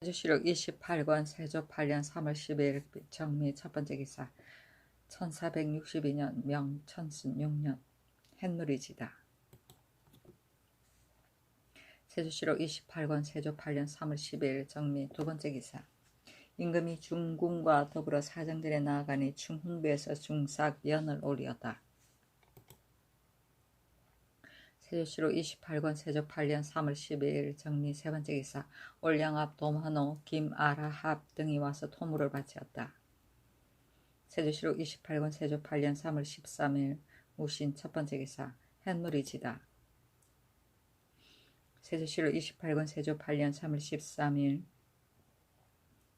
세조실록 28권 세조 8년 3월 12일 정미 첫 번째 기사 1462년 명 천순 6년 햇누리지다. 세조실록 28권 세조 8년 3월 12일 정미 두 번째 기사 임금이 중궁과 더불어 사정들에 나아가니 충훈부에서 중삭 연을 올리었다. 세조실록 28권 세조 8년 3월 12일 정리 세 번째 기사 올량압 도만호 김아라합 등이 와서 토물을 바치었다. 세조실록 28권 세조 8년 3월 13일 무신 첫 번째 기사 햇누리지다. 세조실록 28권 세조 8년 3월 13일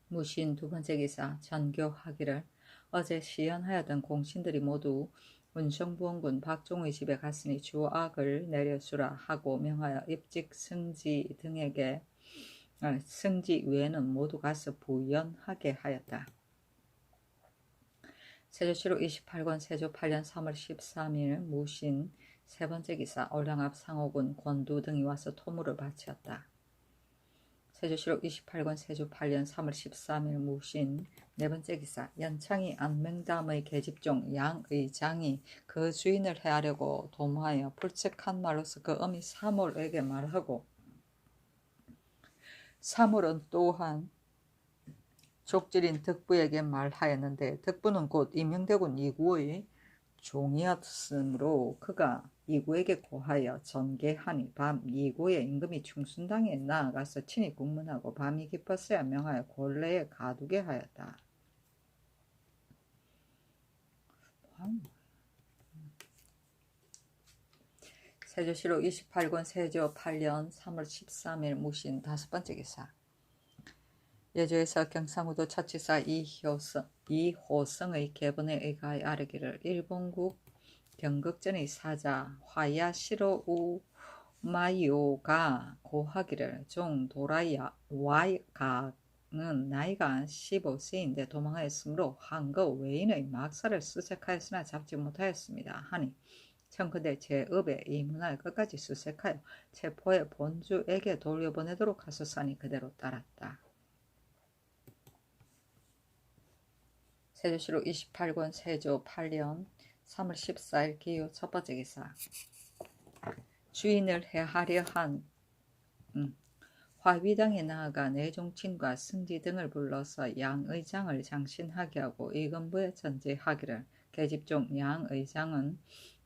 무신 두 번째 기사 전교하기를 어제 시연하였던 공신들이 모두 운성부원군 박종의 집에 갔으니 주악을 내려주라 하고 명하여 입직 승지 등에게 승지 외에는 모두 가서 부연하게 하였다. 세조실록 28권 세조 8년 3월 13일 무신 세 번째 기사 올량압 상호군 권두 등이 와서 토물을 바치었다. 세조실록 28권 세조 8년 3월 13일 무신 네 번째 기사 연창이 안맹담의 계집종 양의장이 그 주인을 해하려고 도모하여 불측한 말로서 그 어미 사몰에게 말하고 사몰은 또한 족질인 덕부에게 말하였는데 덕부는 곧 임명대군 이구의 종이었으므로 그가 이구에게 고하여 전개하니 밤 이구의 임금이 충순당에 나아가서 친히 국문하고 밤이 깊었어야 명하여 궐레에 가두게 하였다. 세조실록 28권 세조 8년 3월 13일 무신 다섯 번째 기사 예조에서 경상우도 첫지사 이호성의 계본에 의가에 아르기를 일본국 경극전의 사자 화야시로 우마요가 고하기를 종 도라야와가는 나이가 15세인데 도망하였으므로 한거 외인의 막사를 수색하였으나 잡지 못하였습니다 하니 청컨대 제 업에 이 문화를 끝까지 수색하여 체포해 본주에게 돌려보내도록 하소서하니 그대로 따랐다. 세조실록 28권 세조 8년 3월 14일 기호 첫 번째 기사 주인을 해하려 한 화위당에 나아가 내종친과 승지 등을 불러서 양의장을 장신하게 하고 의금부에 전제하기를 계집종 양의장은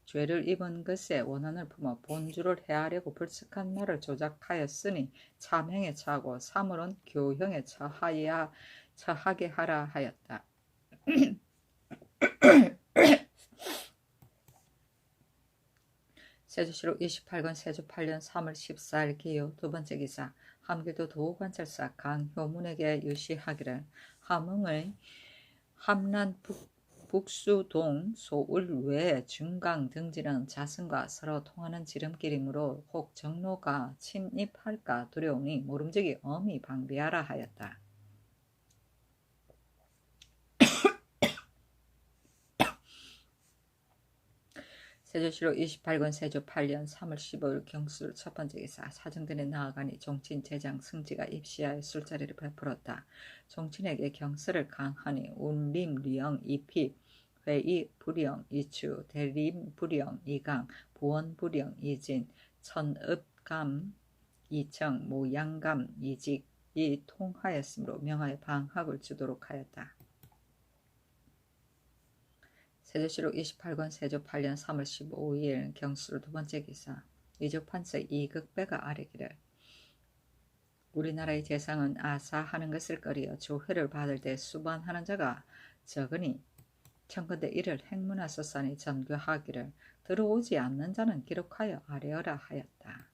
죄를 입은 것에 원한을 품어 본주를 해하려고 불측한 말을 조작하였으니 참행에 처하고 사물은 교형에 처하게 하라 하였다. 세조실록 28권 세조 8년 3월 14일 기호 두 번째 기사 함길도 도관찰사 강효문에게 유시하기를 함흥의 함란 북수동 소울 외에 중강 등지는 자승과 서로 통하는 지름길이므로 혹 정로가 침입할까 두려우니 모름지기 엄히 방비하라 하였다. 세조실록 28권 세조 8년 3월 15일 경술 첫 번째 기사 사정전에 나아가니 종친 제장 승지가 입시하여 술자리를 베풀었다. 종친에게 경설을 강하니 운림 리영 이피 회의 불영 이추 대림 불영 이강 부원 불영 이진 천읍감 이청 모양감 이직이 통하였으므로 명하여 방학을 주도록 하였다. 세조실록 28권 세조 8년 3월 15일 경술 두 번째 기사 이조판서 이극배가 아뢰기를 우리나라의 재상은 아사하는 것을 꺼리어 조회를 받을 때 수반하는 자가 적으니 청컨대 이를 행문하소서니 전교하기를 들어오지 않는 자는 기록하여 아뢰어라 하였다.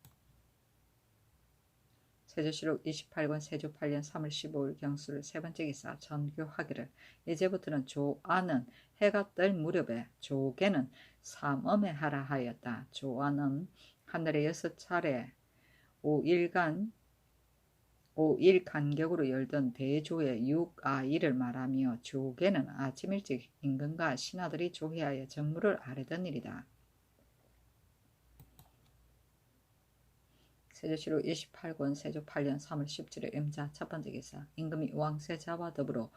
세조실록 28권 세조 8년 3월 15일 경술 세 번째 기사 전교하기를 이제부터는 조아는 해가 뜰 무렵에 조개는 삼엄에 하라 하였다. 조아는 하늘에 6차례 5일 간격으로 열던 대조의 6아일을 말하며 조개는 아침 일찍 임금과 신하들이 조회하여 정무를 아뢰던 일이다. 세조실록 28권 세조 8년 3월 17일 임자 첫 번째 기사. 임금이 왕세자와 더불어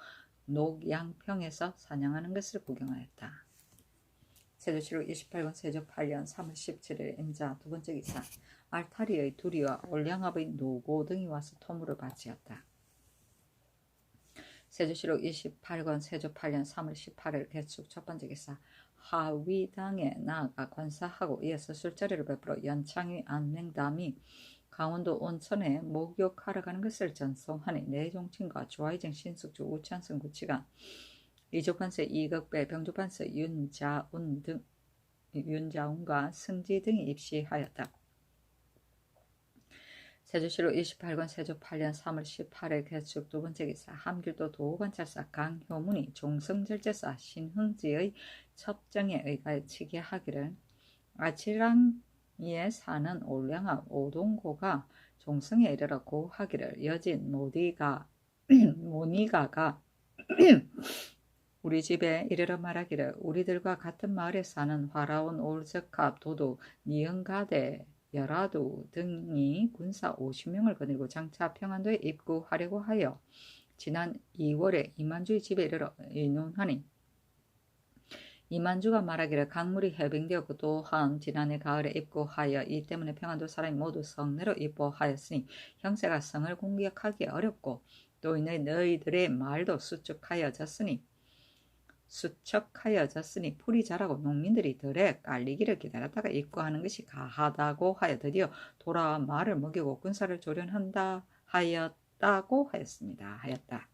녹양평에서 사냥하는 것을 구경하였다. 세조실록 28권 세조 8년 3월 17일 임자 두 번째 기사. 알타리의 두리와 올량압의 노고 등이 와서 토물을 바치었다. 세조실록 28권 세조 8년 3월 18일 개축 첫 번째 기사. 하위당에 나아가 관사하고 이어서 술자리를 베풀어 연창위 안맹담이 강원도 온천에 목욕하러 가는 것을 전송하니 내종친과 조아이정 신숙주 우찬성 구치관 이조판서 이극배 병조판서 윤자운과 승지 등이 입시하였다. 세조실록 28권 세조 8년 3월 18일 개축 두 번째 기사. 함길도 도관찰사 강효문이 종성절제사 신흥지의 첩정에 의하여 치게하기를 아치랑에 사는 올량압 오동고가 종성에 이르러 고하기를 여진 모니가가 우리 집에 이르러 말하기를 우리들과 같은 마을에 사는 화라온 올적합 도도 니은가대 열아두 등이 군사 50명을 거느리고 장차 평안도에 입구하려고 하여 지난 2월에 이만주의 집에 이르러 의논하니 이만주가 말하기를 강물이 해빙되었고 또한 지난해 가을에 입구하여 이 때문에 평안도 사람이 모두 성내로 입구하였으니 형세가 성을 공격하기 어렵고 또 너희들의 말도 수척하여졌으니 풀이 자라고 농민들이 들에 깔리기를 기다렸다가 입구하는 것이 가하다고 하여 드디어 돌아와 말을 먹이고 군사를 조련한다 하였다고 하였다.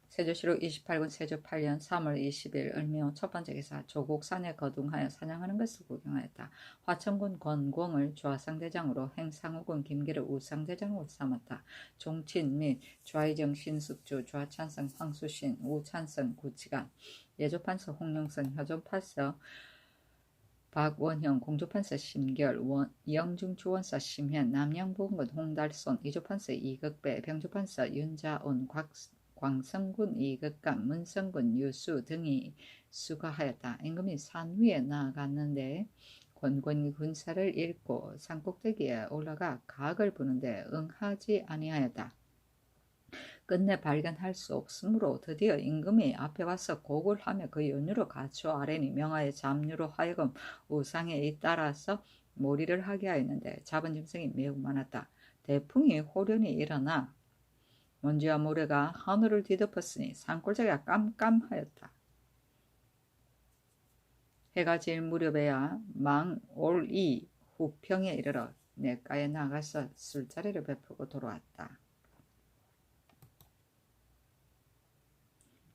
세조실록 28권 세조 8년 3월 20일 을미호 첫 번째 기사. 조국 산에 거둥하여 사냥하는 것을 구경하였다. 화천군 권공을 좌상대장으로 행상우군 김기를 우상대장으로 삼았다. 종친 및 좌이정 신숙주 좌찬성 황수신 우찬성 구치관 예조판서 홍영선 효조판서 박원형 공조판서 심결 영중주원사 심현 남양보건 홍달손 이조판서 이극배 병조판서 윤자온 광성군 이극감 문성군 유수 등이 수가하였다. 임금이 산 위에 나아갔는데 권권이 군사를 잃고 산꼭대기에 올라가 각을 부는데 응하지 아니하였다. 끝내 발견할 수 없으므로 드디어 임금이 앞에 와서 곡을 하며 그 연유로 가초 아래니 명하의 잡류로 하여금 우상에 잇따라서 몰이를 하게 하였는데 잡은 짐승이 매우 많았다. 대풍이 호련히 일어나 먼지와 모래가 하늘을 뒤덮었으니 산골짜기가 깜깜하였다. 해가 질 무렵에야 망올이 후평에 이르러 냇가에 나가서 술자리를 베풀고 돌아왔다.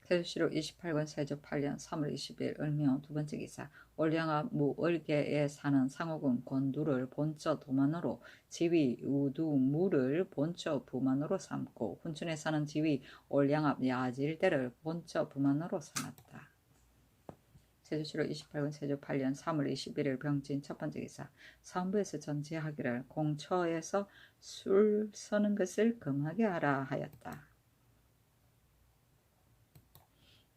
세조실록 28권 세조 8년 3월 20일 을미호 두 번째 기사. 올량압 무을계에 사는 상호군 권두를 본처 도만으로 지위 우두무를 본처 부만으로 삼고 훈춘에 사는 지위 올량압 야질대를 본처 부만으로 삼았다. 세조실록 28권 세조 8년 3월 21일 병진 첫 번째 기사. 사헌부에서 전지하기를 공처에서 술 서는 것을 금하게 하라 하였다.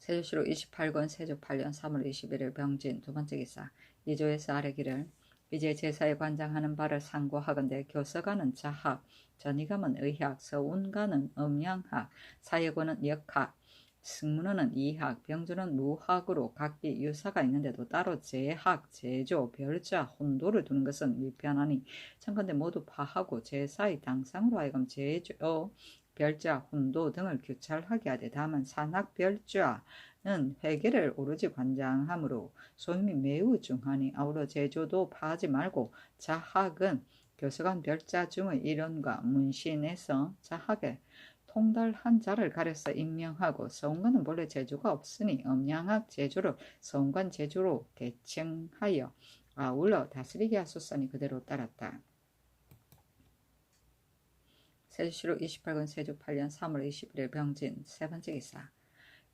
세조실록 28권 세조 8년 3월 21일 병진 두 번째 기사. 이조에서 아뢰기를 이제 제사에 관장하는 바를 상고하건대 교서가는 자학, 전이감은 의학, 서운가는 음양학, 사예고는 역학, 승문호는 이학, 병조는 무학으로 각기 유사가 있는데도 따로 제학, 제조, 별자, 혼도를 두는 것은 미편하니 청컨대 모두 파하고 제사의 당상으로 하여금 제조, 별자, 혼도 등을 규찰하게 하되 다만 산학 별자는 회계를 오로지 관장하므로 소임이 매우 중하니 아울러 제조도 파하지 말고 자학은 교서관 별자 중의 일원과 문신에서 자학에 통달한 자를 가려서 임명하고 서운관은 본래 제조가 없으니 음양학 제조를 서운관 제조로 개칭하여 아울러 다스리게 하소서니 그대로 따랐다. 세조실록 28권 세조 8년 3월 21일 병진 세 번째 기사.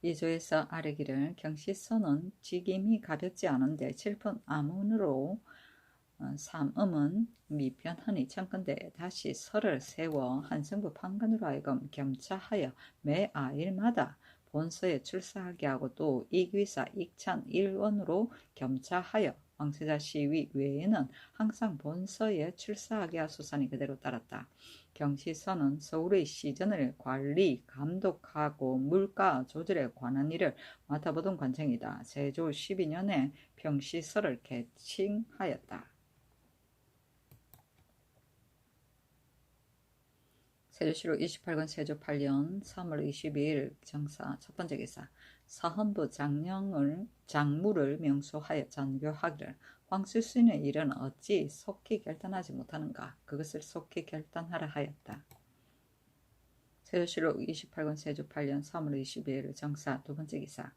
이조에서 아뢰기를 경시서는 직임이 가볍지 않은데 칠푼 아문으로 삼음은 미편하니 청컨대 다시 설을 세워 한성부 판관으로 하여금 겸차하여 매 아일마다 본서에 출사하게 하고 또 이귀사 익찬 1원으로 겸차하여 왕세자 시위 외에는 항상 본서에 출사하게 하소서니 그대로 따랐다. 경시서는 서울의 시전을 관리, 감독하고 물가 조절에 관한 일을 맡아보던 관청이다. 세조 12년에 병시서를 개칭하였다. 세조실록 28권 세조 8년 3월 22일 정사 첫 번째 기사 사헌부 장무를 명소하여 전교하기를 황실수인의 일은 어찌 속히 결단하지 못하는가 그것을 속히 결단하라 하였다. 세조실록 28권 세조 8년 3월 22일 정사 두 번째 기사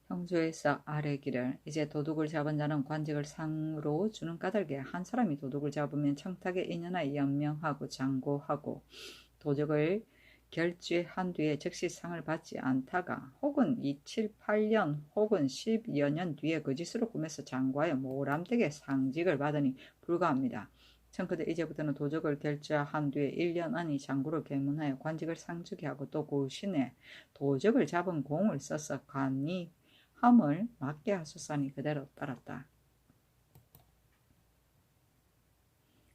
형조에서 아뢰기를 이제 도둑을 잡은 자는 관직을 상으로 주는 까닭에 한 사람이 도둑을 잡으면 청탁에 인연하여 연명하고 장고하고 도적을 결죄한 뒤에 즉시 상을 받지 않다가 혹은 2, 7, 8년 혹은 10여 년 뒤에 그 짓으로 꿈에서 장고하여 모람되게 상직을 받으니 불가합니다. 청크대 이제부터는 도적을 결죄한 뒤에 1년 안이 장고를 개문하여 관직을 상주게 하고 또 그 신에 도적을 잡은 공을 써서 관이 함을 맞게 하소서니 그대로 따랐다.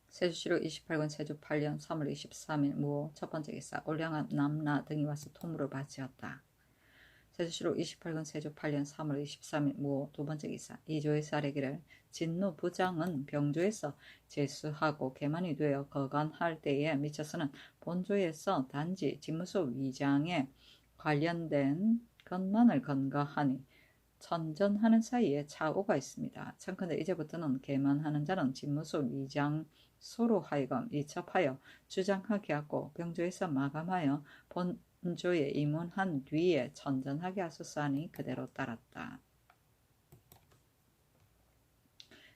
세조실록 28권 세조 8년 3월 23일 무호 첫 번째 기사 올량한 남나 등이 와서 토물을 바치었다. 세조실록 28권 세조 8년 3월 23일 무호 두 번째 기사 이조에서 아뢰기를 진노 부장은 병조에서 제수하고 개만이 되어 거간할 때에 미쳐서는 본조에서 단지 집무소 위장에 관련된 것만을 건거하니 천전하는 사이에 차오가 있습니다. 청컨대 이제부터는 개만하는 자는 집무소 위장소로 하여금 이첩하여 주장하게 하고 병조에서 마감하여 본조에 임원한 뒤에 천전하게 하소서 하니 그대로 따랐다.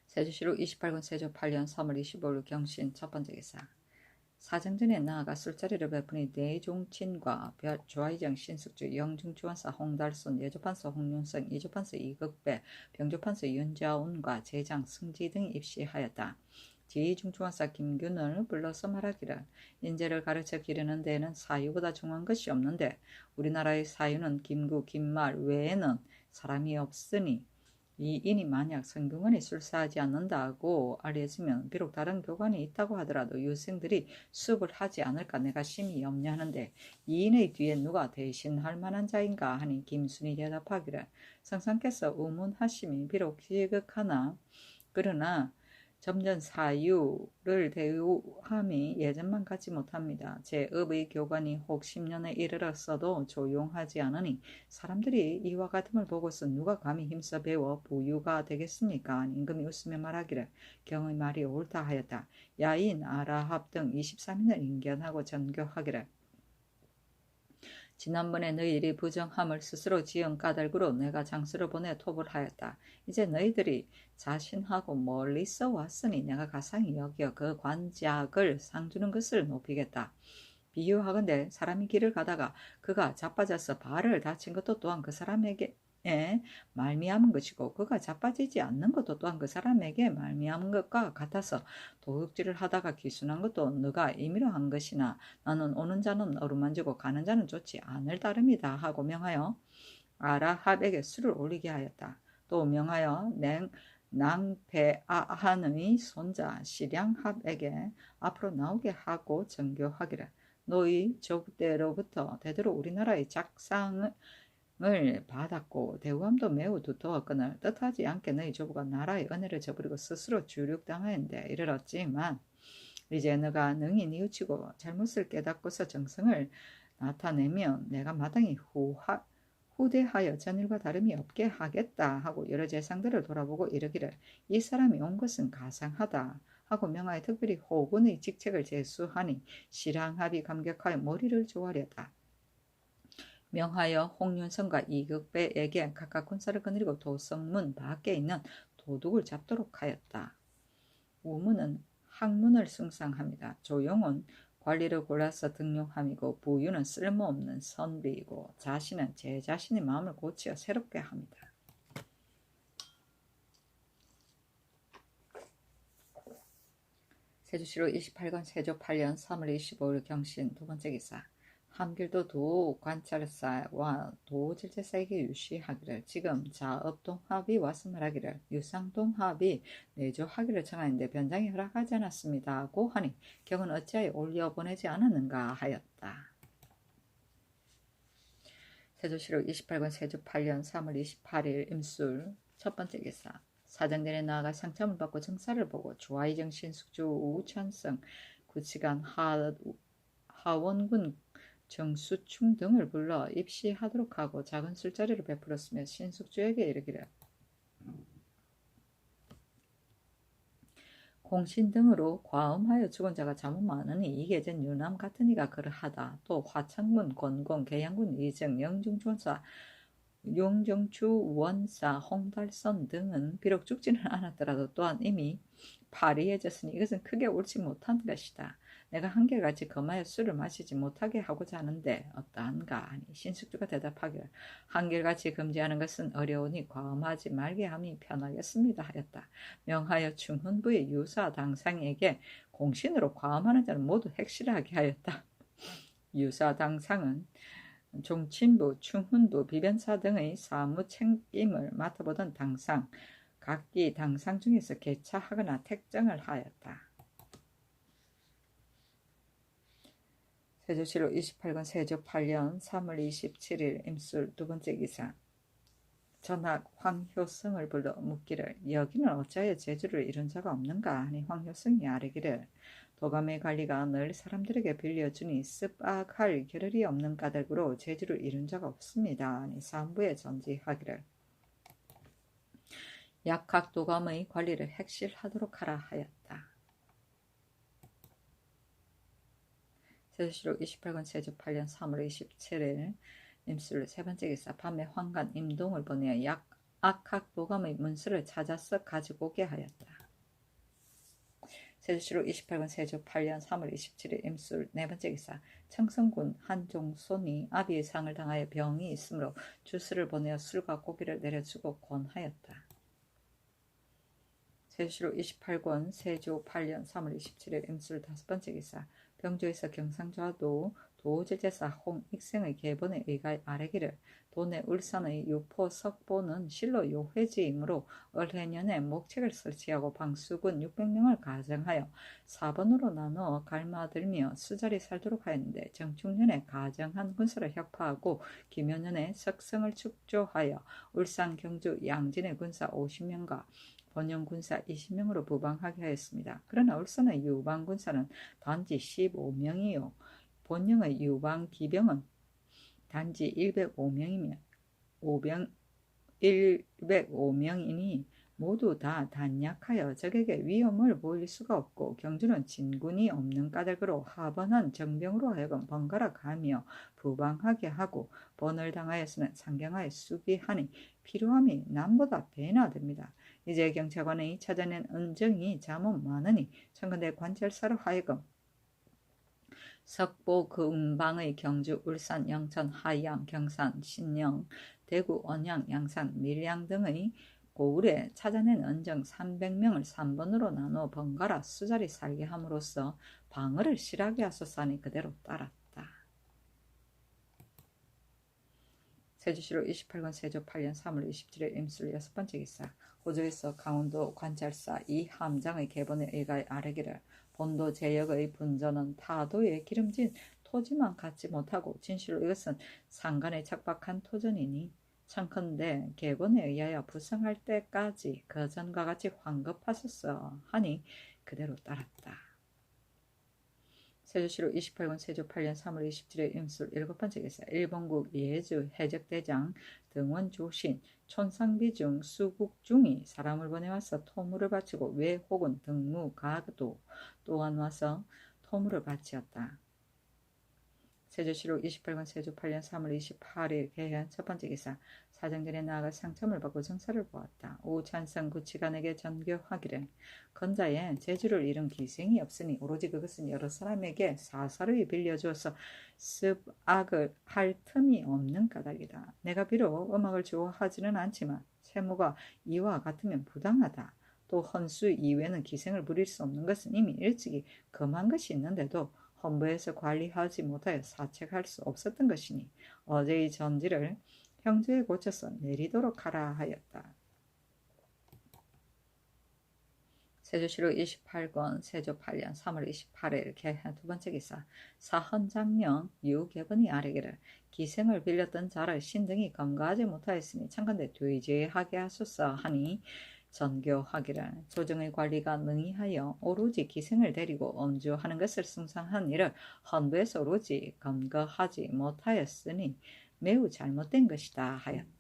세조실록 28권 세조 8년 3월 25일 경신 첫 번째 기사 사정전에 나아가 술자리를 베푸니 내종친과 조아이정 신숙주 영중주원사 홍달순 예조판서 홍윤성 이조판서 이극배 병조판서 윤자운과 제장 승지 등이 입시하였다. 제2중주원사 김균을 불러서 말하기를 인재를 가르쳐 기르는 데에는 사유보다 중요한 것이 없는데 우리나라의 사유는 김구 김말 외에는 사람이 없으니 이 인이 만약 성균관이 출사하지 않는다고 알려지면 비록 다른 교관이 있다고 하더라도 유생들이 수업을 하지 않을까 내가 심히 염려하는데 이 인의 뒤에 누가 대신할 만한 자인가 하니 김순이 대답하기를 성상께서 의문하심이 비록 지극하나 그러나 점전 사유를 대우함이 예전만 같지 못합니다. 제 업의 교관이 혹 10년에 이르렀어도 조용하지 않으니 사람들이 이와 같음을 보고서 누가 감히 힘써 배워 부유가 되겠습니까? 임금이 웃으며 말하기를 경의 말이 옳다 하였다. 야인, 아라합 등 23인을 인견하고 전교하기를 지난번에 너희들이 부정함을 스스로 지은 까닭으로 내가 장수를 보내 톱을 하였다. 이제 너희들이 자신하고 멀리서 왔으니 내가 가상히 여겨 그 관작을 상주는 것을 높이겠다. 비유하건대 사람이 길을 가다가 그가 자빠져서 발을 다친 것도 또한 그 사람에게 말미암은 것이고 그가 자빠지지 않는 것도 또한 그 사람에게 말미암은 것과 같아서 도둑질을 하다가 기순한 것도 너가 임의로 한 것이나 나는 오는 자는 어루만지고 가는 자는 쫓지 않을 따름이다 하고 명하여 아라합에게 술을 올리게 하였다. 또 명하여 낭배아한의 손자 시량합에게 앞으로 나오게 하고 전교하기를 너희 조부때로부터 대대로 우리나라의 작상을 받았고 대우함도 매우 두터웠거늘 뜻하지 않게 너희 조부가 나라의 은혜를 저버리고 스스로 주륙당하였는데 이르렀지만 이제 너가 능히 뉘우치고 잘못을 깨닫고서 정성을 나타내면 내가 마땅히 후대하여 전일과 다름이 없게 하겠다 하고 여러 재상들을 돌아보고 이르기를 이 사람이 온 것은 가상하다 하고 명하여 특별히 호군의 직책을 제수하니 시량합이 감격하여 머리를 조아렸다. 명하여 홍윤성과 이극배에게 각각 군사를 거느리고 도성문 밖에 있는 도둑을 잡도록 하였다. 우문은 학문을 숭상합니다. 조용은 관리를 골라서 등용함이고 부유는 쓸모없는 선비이고 자신은 제 자신의 마음을 고치어 새롭게 합니다. 세조실록 28권 세조 8년 3월 25일 경신 두 번째 기사 함길도 도 관찰사와 도질제사에게 유시하기를 지금 자업동합이 왔음을 하기를 유상동합이 내조하기를 청하는데 변장이 허락하지 않았습니다고 하니 경은 어찌하여 올려보내지 않았는가 하였다. 세조실록 28권 세조 8년 3월 28일 임술 첫 번째 기사 사정전에 나아가 상참을 받고 정사를 보고 조아이정 신숙주 우천성 구치관 하원군 정수충 등을 불러 입시하도록 하고 작은 술자리를 베풀었으며 신숙주에게 이르기를 공신 등으로 과음하여 죽은 자가 잠은 많으니 이게전 유남 같은 이가 그러하다. 또 화창문, 권공, 계양군 이정, 영중조사, 용정추, 원사, 홍달선 등은 비록 죽지는 않았더라도 또한 이미 파리해졌으니 이것은 크게 옳지 못한 것이다. 내가 한결같이 금하여 술을 마시지 못하게 하고자 하는데 어떠한가 하니 신숙주가 대답하기를 한결같이 금지하는 것은 어려우니 과음하지 말게 함이 편하겠습니다 하였다. 명하여 충훈부의 유사 당상에게 공신으로 과음하는 자는 모두 핵실하게 하였다. 유사 당상은 종친부, 충훈부, 비변사 등의 사무 책임을 맡아보던 당상, 각기 당상 중에서 개차하거나 택정을 하였다. 세조실록 28권 세조 8년 3월 27일 임술 두 번째 기사 전학 황효성을 불러 묻기를 여기는 어찌하여 제주를 이룬 자가 없는가 하니 황효성이 아뢰기를 도감의 관리가 늘 사람들에게 빌려주니 습악할 겨를이 없는 까닭으로 제주를 이룬 자가 없습니다. 하니 사무부에 전지하기를 약학 도감의 관리를 핵실하도록 하라 하였다. 세조실록 28권 세조 8년 3월 27일 임술 세 번째 기사 밤에 황간 임동을 보내어 악학 도감의 문서를 찾아서 가지고 오게 하였다. 세조실록 28권 세조 8년 3월 27일 임술 네 번째 기사 청성군 한종손이 아비의 상을 당하여 병이 있으므로 주스를 보내어 술과 고기를 내려주고 권하였다. 세조실록 28권 세조 8년 3월 27일 임술 다섯 번째 기사 병조에서 경상좌도 도질제사 홍익생의 계본에 의가에 아뢰기를 도내 울산의 유포 석보는 실로 요회지이므로 을해년에 목책을 설치하고 방수군 600명을 가정하여 4번으로 나누어 갈마들며 수자리 살도록 하였는데 정충년에 가정한 군사를 혁파하고 기묘년에 석성을 축조하여 울산 경주 양진의 군사 50명과 본영 군사 20명으로 부방하게 하였습니다. 그러나 울산의 유방 군사는 단지 15명이요 본영의 유방 기병은 단지 105명이며 105명이니 모두 다 단약하여 적에게 위험을 보일 수가 없고 경주는 진군이 없는 까닭으로 하번한 정병으로 하여금 번갈아 가며 부방하게 하고 번을 당하였으면 상경하에 수비하니 필요함이 남보다 배나 됩니다. 이제 경찰관의 찾아낸 은정이 잠은 많으니 청근대 관찰사로 하여금 석보 금방의 경주, 울산, 영천, 하양, 경산, 신영, 대구, 언양, 양산, 밀양 등의 고을에 찾아낸 은정 300명을 3번으로 나누어 번갈아 수자리 살게 함으로써 방어를 실하게 하소서하니 그대로 따랐다. 세조실록 28권 세조 8년 3월 27일 임술 여섯 번째 기사 호주에서 강원도 관찰사 이함장의 계본에 의가에 아뢰기를 본도 제역의 분전은 타도에 기름진 토지만 갖지 못하고 진실로 이것은 상간에 착박한 토전이니 청컨대 계본에 의하여 부성할 때까지 그전과 같이 환급하셨어 하니 그대로 따랐다. 세조실록 28권 세조 8년 3월 27일 임술 일곱 번째 기사 일본국 예주 해적대장 등원조신 촌상비 중 수국 중이 사람을 보내와서 토물을 바치고 외 혹은 등무 가도 또한 와서 토물을 바치었다. 세조실록 28권 세조 8년 3월 28일 개현 첫 번째 기사 사정전에 나아가 상첨을 받고 정사를 보았다. 오찬성 구치관에게 전교하기를 건자에 제주를 잃은 기생이 없으니 오로지 그것은 여러 사람에게 사사로이 빌려주어서 습악을 할 틈이 없는 까닭이다. 내가 비록 음악을 좋아하지는 않지만 세무가 이와 같으면 부당하다. 또 헌수 이외는 기생을 부릴 수 없는 것은 이미 일찍이 금한 것이 있는데도 헌부에서 관리하지 못하여 사책할 수 없었던 것이니 어제의 전지를 형주에 고쳐서 내리도록 하라 하였다. 세조실록 28권 세조 8년 3월 28일 개한 두 번째 기사 사헌장령 유계번이 아뢰기를 기생을 빌렸던 자를 신등이 검거하지 못하였으니 창간대 되죄하게 하소서 하니 전교하기를 조정의 관리가 능히하여 오로지 기생을 데리고 엄주하는 것을 승상한 일을 헌부에서 오로지 검거하지 못하였으니 매우 잘못된 것이다 하였다.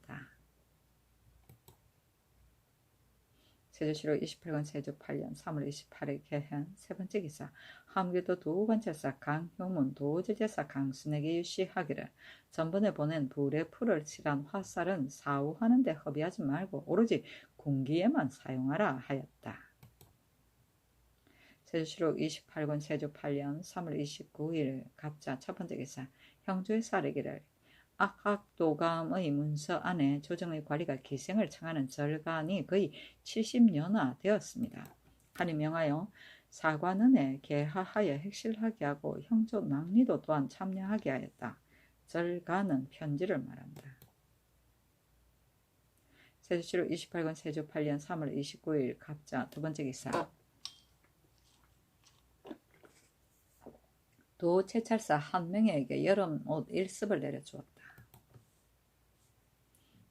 세조실록 28권 세조 8년 3월 28일 개한 세 번째 기사 함교도 두 번째사 강효문 도제제사 강순에게 유시하기를 전번에 보낸 불에 풀을 칠한 화살은 사후하는 데 허비하지 말고 오로지 군기에만 사용하라 하였다. 세조실록 28권 세조 8년 3월 29일 갑자 첫 번째 기사 형주의 사례기를 악학도감의 문서 안에 조정의 관리가 기생을 청하는 절간이 거의 70년화 되었습니다. 하니 명하여 사관은에 개하하여 핵실하게 하고 형조 낭리도 또한 참여하게 하였다. 절간은 편지를 말한다. 세조실록 28권 세조 8년 3월 29일 갑자 두 번째 기사 도채찰사 한 명에게 여름옷 1습을 내려주었다.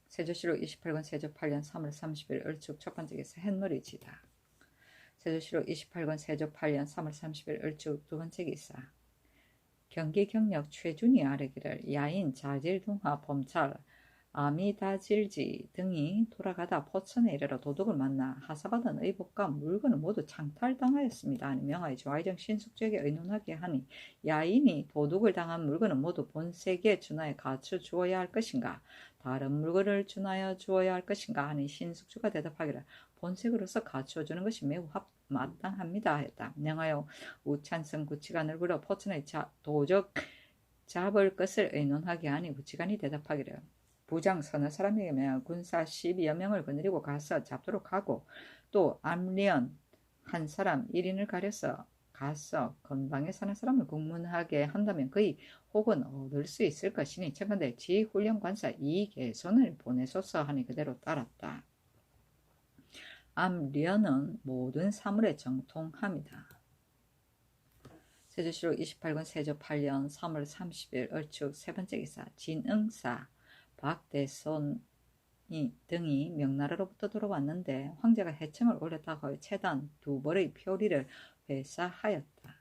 세조실록 28권 세조 8년 3월 30일 을축 첫 번째 기사 햇놀이 지다. 세조실록 28권 세조 8년 3월 30일 을축 두 번째 기사 경기경력 최준이 아뢰기를 야인 자질둥화 범찰 아미다질지 등이 돌아가다 포천에 이르러 도둑을 만나 하사받은 의복과 물건을 모두 창탈당하였습니다. 하니 명하여 조아이정 신숙주에게 의논하게 하니 야인이 도둑을 당한 물건은 모두 본색에 준하여 갖춰 주어야 할 것인가 다른 물건을 준하여 주어야 할 것인가 하니 신숙주가 대답하기를 본색으로서 갖춰주는 것이 매우 마땅합니다 하였다. 명하여 우찬성 구치관을 불러 포천에 도적 잡을 것을 의논하게 하니 구치관이 대답하기를 부장 서너 사람에게 군사 12여 명을 거느리고 가서 잡도록 하고 또 암리언 한 사람 1인을 가려서 가서 건방에 사는 사람을 국문하게 한다면 거의 혹은 얻을 수 있을 것이니 청컨대 지훈련관사 이계손을 보내소서 하니 그대로 따랐다. 암리언은 모든 사물에 정통합니다. 세조실록 28권 세조 8년 3월 30일 얼축 세 번째 기사 진응사 박대손 등이 명나라로부터 돌아왔는데 황제가 해청을 올렸다고 채단 두 벌의 표리를 회사하였다.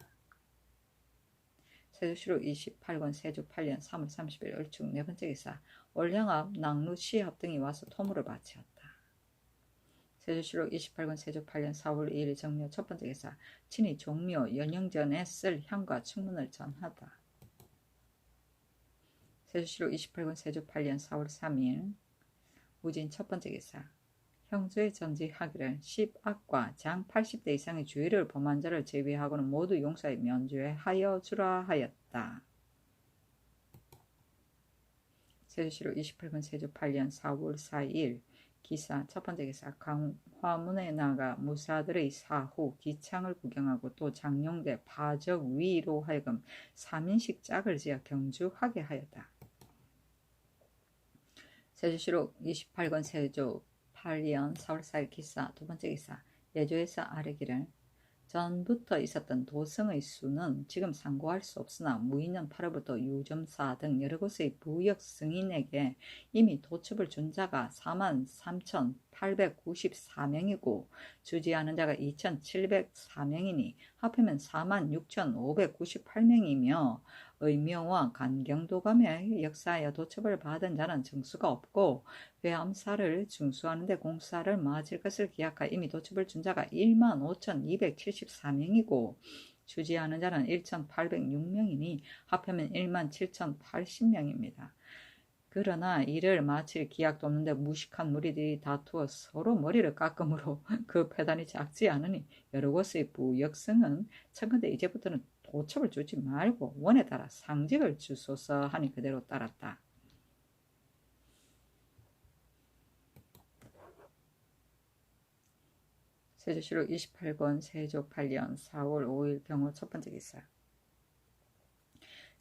세조실록 28권 세조 8년 3월 30일 얼축 네 번째 기사 올량압 낭루 시합 등이 와서 토물을 바치었다. 세조실록 28권 세조 8년 4월 2일 정묘 첫 번째 기사 친히 종묘 연영전에 쓸 향과 충문을 전하다. 세조실록 28권 세조 8년 4월 3일 우진 첫 번째 기사 형주에 전지하기를 10악과 장 80대 이상의 주의를 범한 자를 제외하고는 모두 용서에 면죄하여 주라 하였다. 세조실록 28권 세조 8년 4월 4일 기사 첫 번째 기사 강화문에 나가 무사들의 사후 기창을 구경하고 또 장룡대 파적 위로 하여금 3인식 짝을 지어 경주하게 하였다. 세조실록 28권 세조 8년 4월 4일 기사 두 번째 기사 예조에서 아뢰기를 전부터 있었던 도성의 수는 지금 상고할 수 없으나 무인년 8월부터 유점사 등 여러 곳의 부역 승인에게 이미 도첩을 준 자가 43,894명이고 주지하는 자가 2,704명이니 합하면 46,598명이며 의묘와 간경도감의 역사하여 도첩을 받은 자는 정수가 없고 회암사를 중수하는 데 공사를 마칠 것을 기약하여 이미 도첩을 준 자가 15,274명이고 주지하는 자는 1,806명이니 합하면 17,080명입니다. 그러나 이를 마칠 기약도 없는데 무식한 무리들이 다투어 서로 머리를 깎음으로 그 패단이 작지 않으니 여러 곳의 부역승은 청컨대 이제부터는 도첩을 주지 말고 원에 따라 상직을 주소서 하니 그대로 따랐다. 세조실록 28권 세조 8년 4월 5일 병호 첫 번째 기사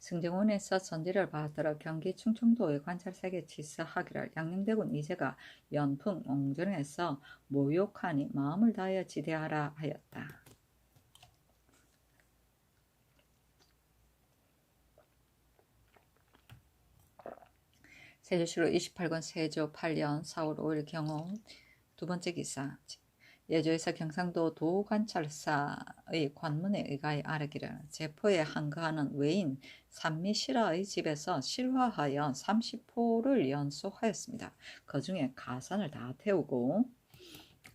승정원에서 선지를 받들어 경기 충청도의 관찰색에 지사하기를 양녕대군 이제가 연풍 옹전에서 모욕하니 마음을 다하여 지대하라 하였다. 세조실록 28권 세조 8년 4월 5일 경호 두 번째 기사. 예조에서 경상도 도관찰사의 관문에 의가에 아뢰기를 제포에 항거하는 외인 산미실화의 집에서 실화하여 30포를 연소하였습니다. 그 중에 가산을 다 태우고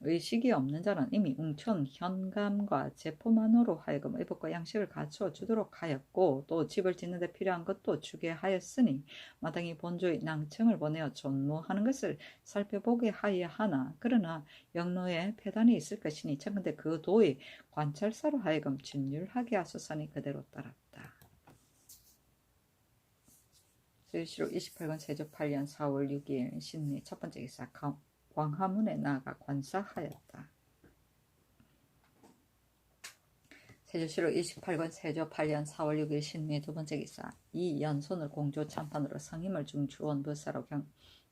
의식이 없는 자는 이미 웅천 현감과 제포만으로 하여금 의복과 양식을 갖추어 주도록 하였고 또 집을 짓는 데 필요한 것도 주게 하였으니 마땅히 본조의 낭청을 보내어 존무하는 것을 살펴보게 하여야 하나 그러나 영로에 폐단이 있을 것이니 청근대 그 도의 관찰사로 하여금 진율하게 하소서니 그대로 따랐다. 세조실록 28권 세조 8년 4월 6일 신미 첫 번째 기사 광화문에 나아가 관사하였다. 세조실록 28권 세조 8년 4월 6일 신미 두 번째 기사. 이 연손을 공조 참판으로 성임을 중추원 부사로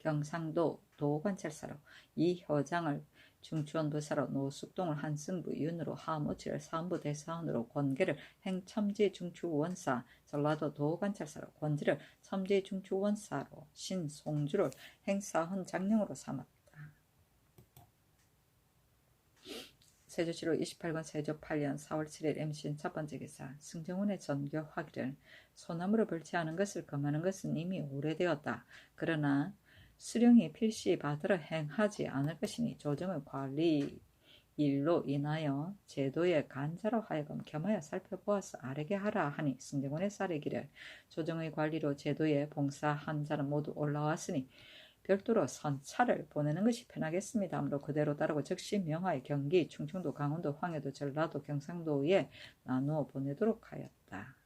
경상도 도관찰사로 이 효장을 중추원 부사로 노숙동을 한승부 윤으로 하모치를 사헌부 대사원으로 권계를 행첨지 중추원사 전라도 도관찰사로 권지를 첨지 중추원사로 신송주를 행사헌 장령으로 삼았다. 세조실록 28권 세조 8년 4월 7일 임신 첫 번째 기사. 승정원의 전교하기를 소나무를 벌채하는 것을 금하는 것은 이미 오래되었다. 그러나 수령이 필시 받으러 행하지 않을 것이니 조정의 관리 일로 인하여 제도의 간자로 하여금 겸하여 살펴보아서 아뢰게 하라 하니 승정원의 사례기를 조정의 관리로 제도에 봉사한 자는 모두 올라왔으니 별도로 선차를 보내는 것이 편하겠습니다. 아무로 그대로 따르고 즉시 명하여 경기, 충청도, 강원도, 황해도, 전라도, 경상도에 나누어 보내도록 하였다.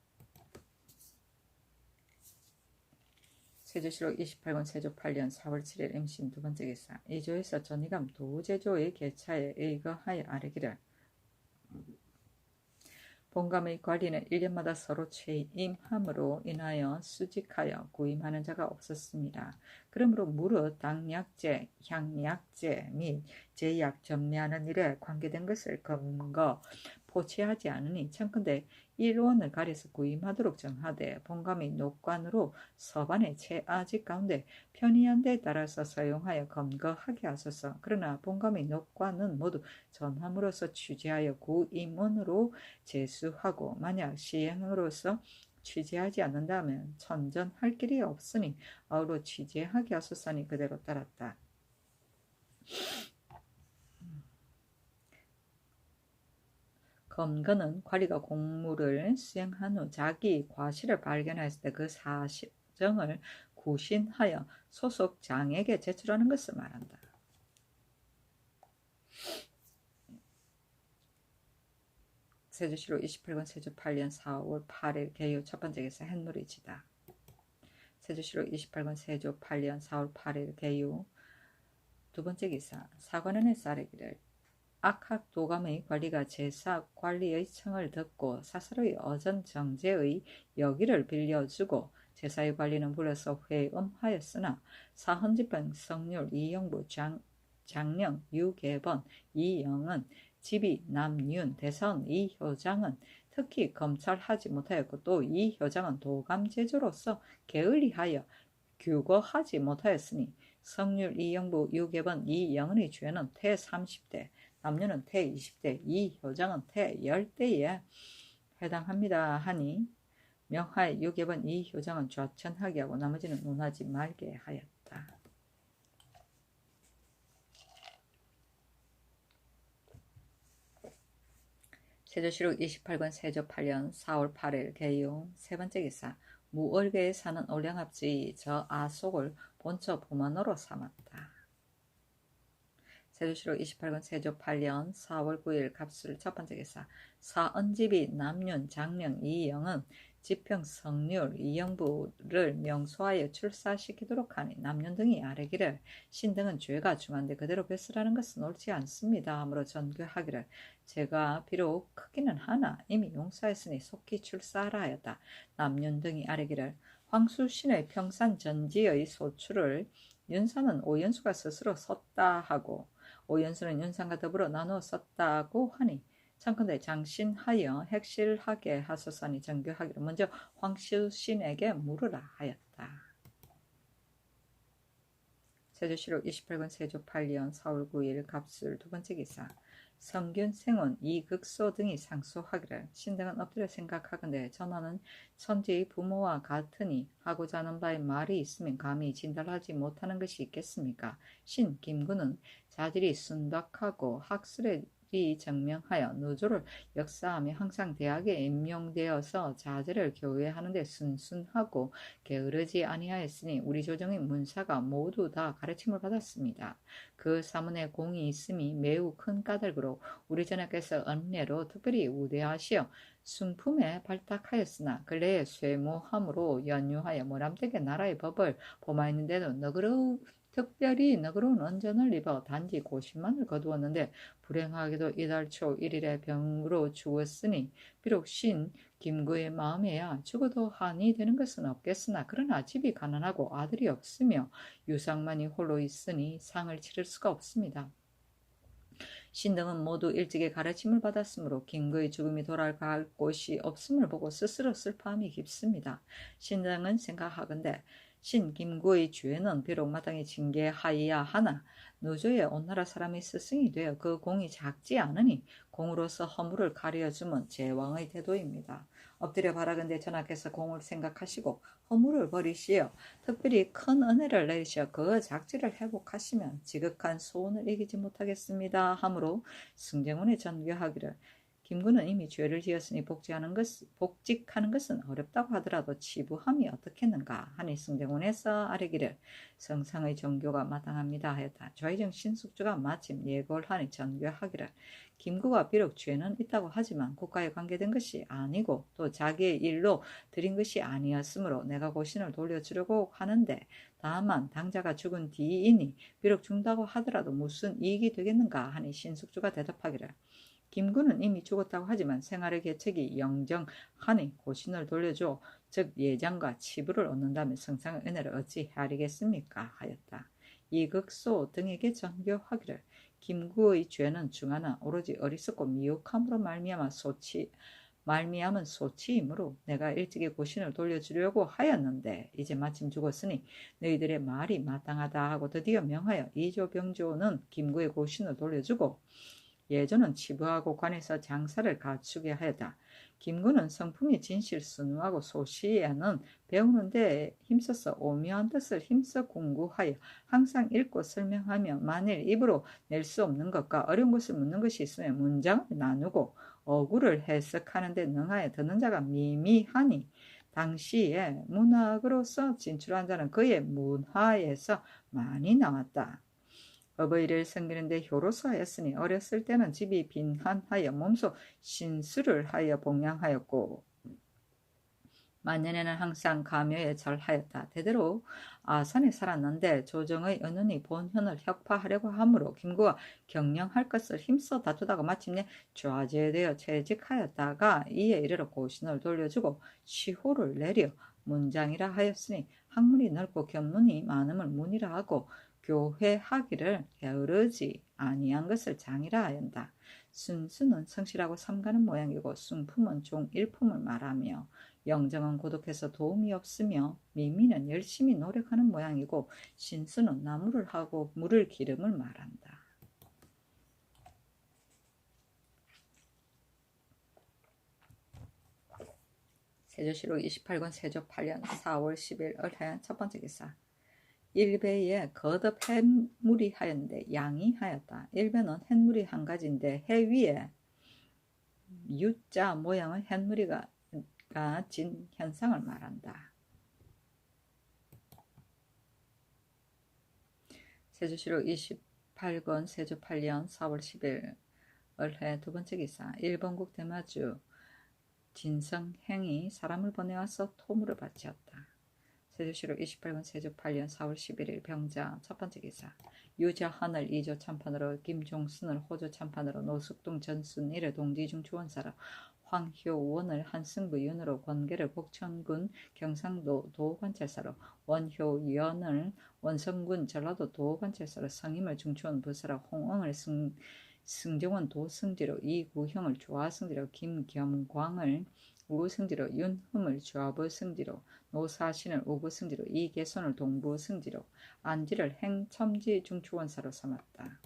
세조실록 28권 세조 8년 4월 7일 임신 두 번째 기사. 이조에서 전이감 도제조의 계차에 의거하여 아뢰기를 본감의 관리는 1년마다 서로 취임함으로 인하여 수직하여 구임하는 자가 없었습니다. 그러므로 무릇 당약제, 향약제 및 제약 전매하는 일에 관계된 것을 검거 포치하지 않으니 청컨대 일원을 가려서 구임하도록 정하되 본감의 녹관으로 서반의 채아직 가운데 편의한 데에 따라서 사용하여 검거하게 하소서. 그러나 본감의 녹관은 모두 전함으로써 취재하여 구임원으로 제수하고 만약 시행으로서 취재하지 않는다면 천전할 길이 없으니 아우러 취재하게 하소서니 그대로 따랐다. 검거는 관리가 공무를 수행한 후 자기 과실을 발견했을 때 그 사정을 구신하여 소속장에게 제출하는 것을 말한다. 세조실록 28권 세조 8년 4월 8일 개요 첫 번째 기사 햇놀이지다. 세조실록 28권 세조 8년 4월 8일 개요 두 번째 기사. 사관원의 사례기를 악학 도감의 관리가 제사 관리의 청을 듣고 사사로이 어전 정제의 여기를 빌려주고 제사의 관리는 불러서 회음하였으나 사헌집행 성률 이영부 장령 유계번 이영은 집이 남윤 대사원 이효장은 특히 검찰하지 못하였고 또 이효장은 도감제조로서 게을리하여 규거하지 못하였으니 성률 이영부 유계번 이영은의 죄는 태 30대 남녀는 태 20대, 이 효장은 태 10대에 해당합니다 하니 명하에 유계번 이 효장은 좌천하게 하고 나머지는 논하지 말게 하였다. 세조실록 28권 세조 8년 4월 8일 개요 세 번째 기사. 무월계에 사는 올량합지 저 아속을 본처 부만으로 삼았다. 세조실록 28권 세조 8년 4월 9일 갑술 첫 번째 기사. 사언집이 남윤 장령 이영은 지평성률 이영부를 명소하여 출사시키도록 하니 남년 등이 아뢰기를 신등은 죄가 중한데 그대로 뱃으라는 것은 옳지 않습니다. 하므로 전교하기를 제가 비록 크기는 하나 이미 용서했으니 속히 출사하라 하였다. 남년 등이 아뢰기를 황수신의 평산전지의 소출을 윤사는 오연수가 스스로 썼다 하고 오연수는 윤상과 더불어 나누어 썼다고 하니 청컨대 장신하여 핵실하게 하소서니 정교하기로 먼저 황수신에게 물으라 하였다. 세조실록 28권 세조 8년 4월 9일 갑술 두 번째 기사 성균, 생원, 이극소 등이 상소하기를 신등은 엎드려 생각하건대 전하는 천지의 부모와 같으니 하고자 하는 바에 말이 있으면 감히 진달하지 못하는 것이 있겠습니까? 신 김구는 자질이 순박하고 학술에 정명하여 노조를 역사하며 항상 대학에 임용되어서 자제를 교회하는데 순순하고 게으르지 아니하였으니 우리 조정의 문사가 모두 다 가르침을 받았습니다. 그 사문에 공이 있음이 매우 큰 까닭으로 우리 전하께서 은례로 특별히 우대하시어 순품에 발탁하였으나 근래에 쇠모함으로 연유하여 모람되게 나라의 법을 범하였는데도 특별히 너그러운 언전을 입어 단지 고심만을 거두었는데 불행하게도 이달 초 1일에 병으로 죽었으니 비록 신 김구의 마음에야 죽어도 한이 되는 것은 없겠으나 그러나 집이 가난하고 아들이 없으며 유상만이 홀로 있으니 상을 치를 수가 없습니다. 신등은 모두 일찍이 가르침을 받았으므로 김구의 죽음이 돌아갈 곳이 없음을 보고 스스로 슬퍼함이 깊습니다. 신등은 생각하건대 신 김구의 죄는 비록 마땅히 징계하여야 하나 노조에 온 나라 사람이 스승이 되어 그 공이 작지 않으니 공으로서 허물을 가려주면 제왕의 태도입니다. 엎드려 바라건대 전하께서 공을 생각하시고 허물을 버리시어 특별히 큰 은혜를 내리시어 그 작지를 회복하시면 지극한 소원을 이기지 못하겠습니다. 하므로 승정원에 전교하기를 김구는 이미 죄를 지었으니 복직하는 것은 어렵다고 하더라도 치부함이 어떻겠는가 하니 승정원에서 아뢰기를 성상의 정교가 마땅합니다 하였다. 좌의정 신숙주가 마침 예고를 하니 전교하기를 김구가 비록 죄는 있다고 하지만 국가에 관계된 것이 아니고 또 자기의 일로 드린 것이 아니었으므로 내가 고신을 돌려주려고 하는데 다만 당자가 죽은 뒤이니 비록 죽는다고 하더라도 무슨 이익이 되겠는가 하니 신숙주가 대답하기를 김구는 이미 죽었다고 하지만 생활의 계책이 영정하니 고신을 돌려줘 즉 예장과 치부를 얻는다면 성상의 은혜를 어찌 헤아리겠습니까 하였다. 이극소 등에게 전교하기를 김구의 죄는 중하나 오로지 어리석고 미혹함으로 말미암은 소치이므로 내가 일찍이 고신을 돌려주려고 하였는데 이제 마침 죽었으니 너희들의 말이 마땅하다 하고 드디어 명하여 이조병조는 김구의 고신을 돌려주고 예조는 치부하고 관에서 장사를 갖추게 하였다. 김구는 성품이 진실 순우하고 소시에는 배우는 데 힘써서 오묘한 뜻을 힘써 공부하여 항상 읽고 설명하며 만일 입으로 낼 수 없는 것과 어려운 것을 묻는 것이 있으면 문장을 나누고 어구를 해석하는 데 능하여 듣는 자가 미미하니 당시에 문학으로서 진출한 자는 그의 문화에서 많이 나왔다. 어버이를 섬기는데 효로서 하였으니 어렸을 때는 집이 빈한하여 몸소 신수를 하여 봉양하였고 만년에는 항상 가묘에 절하였다. 대대로 아산에 살았는데 조정의 은은이 본현을 혁파하려고 하므로 김구가 경영할 것을 힘써 다투다가 마침내 좌제되어 퇴직하였다가 이에 이르러 고신을 돌려주고 시호를 내려 문장이라 하였으니 학문이 넓고 견문이 많음을 문이라 하고 교회하기를 게으르지 아니한 것을 장이라 하였다. 순수는 성실하고 삼가는 모양이고 순품은 종일품을 말하며 영정은 고독해서 도움이 없으며 미미는 열심히 노력하는 모양이고 신수는 나무를 하고 물을 기름을 말한다. 세조실록 28권 세조 8년 4월 10일 을하연 첫 번째 기사 일배에 거듭 햇물이 하였는데 양이 하였다. 일배는 햇물이 한 가지인데 해 위에 U자 모양의 햇무리가 진 현상을 말한다. 세조실록 28권 세조 8년 4월 10일 을해 두 번째 기사 일본국 대마주 진성행이 사람을 보내와서 토물을 바치었다. 세조실록 28권 세조 8년 4월 11일 병자 첫 번째 기사. 유자하늘 2조 참판으로 김종순을 호조 참판으로 노숙동 전순 1회 동지중 주원사로 황효원을 한승부 윤으로 권계를 복천군 경상도 도관찰사로 원효연을 원성군 전라도 도관찰사로 성임을 중추원 부사로 홍엉을 승정원 도승지로 이구형을 조화승지로 김겸광을 우승지로 윤흠을 좌부승지로 노사신을 우부승지로 이계손을 동부승지로 안지를 행첨지 중추원사로 삼았다.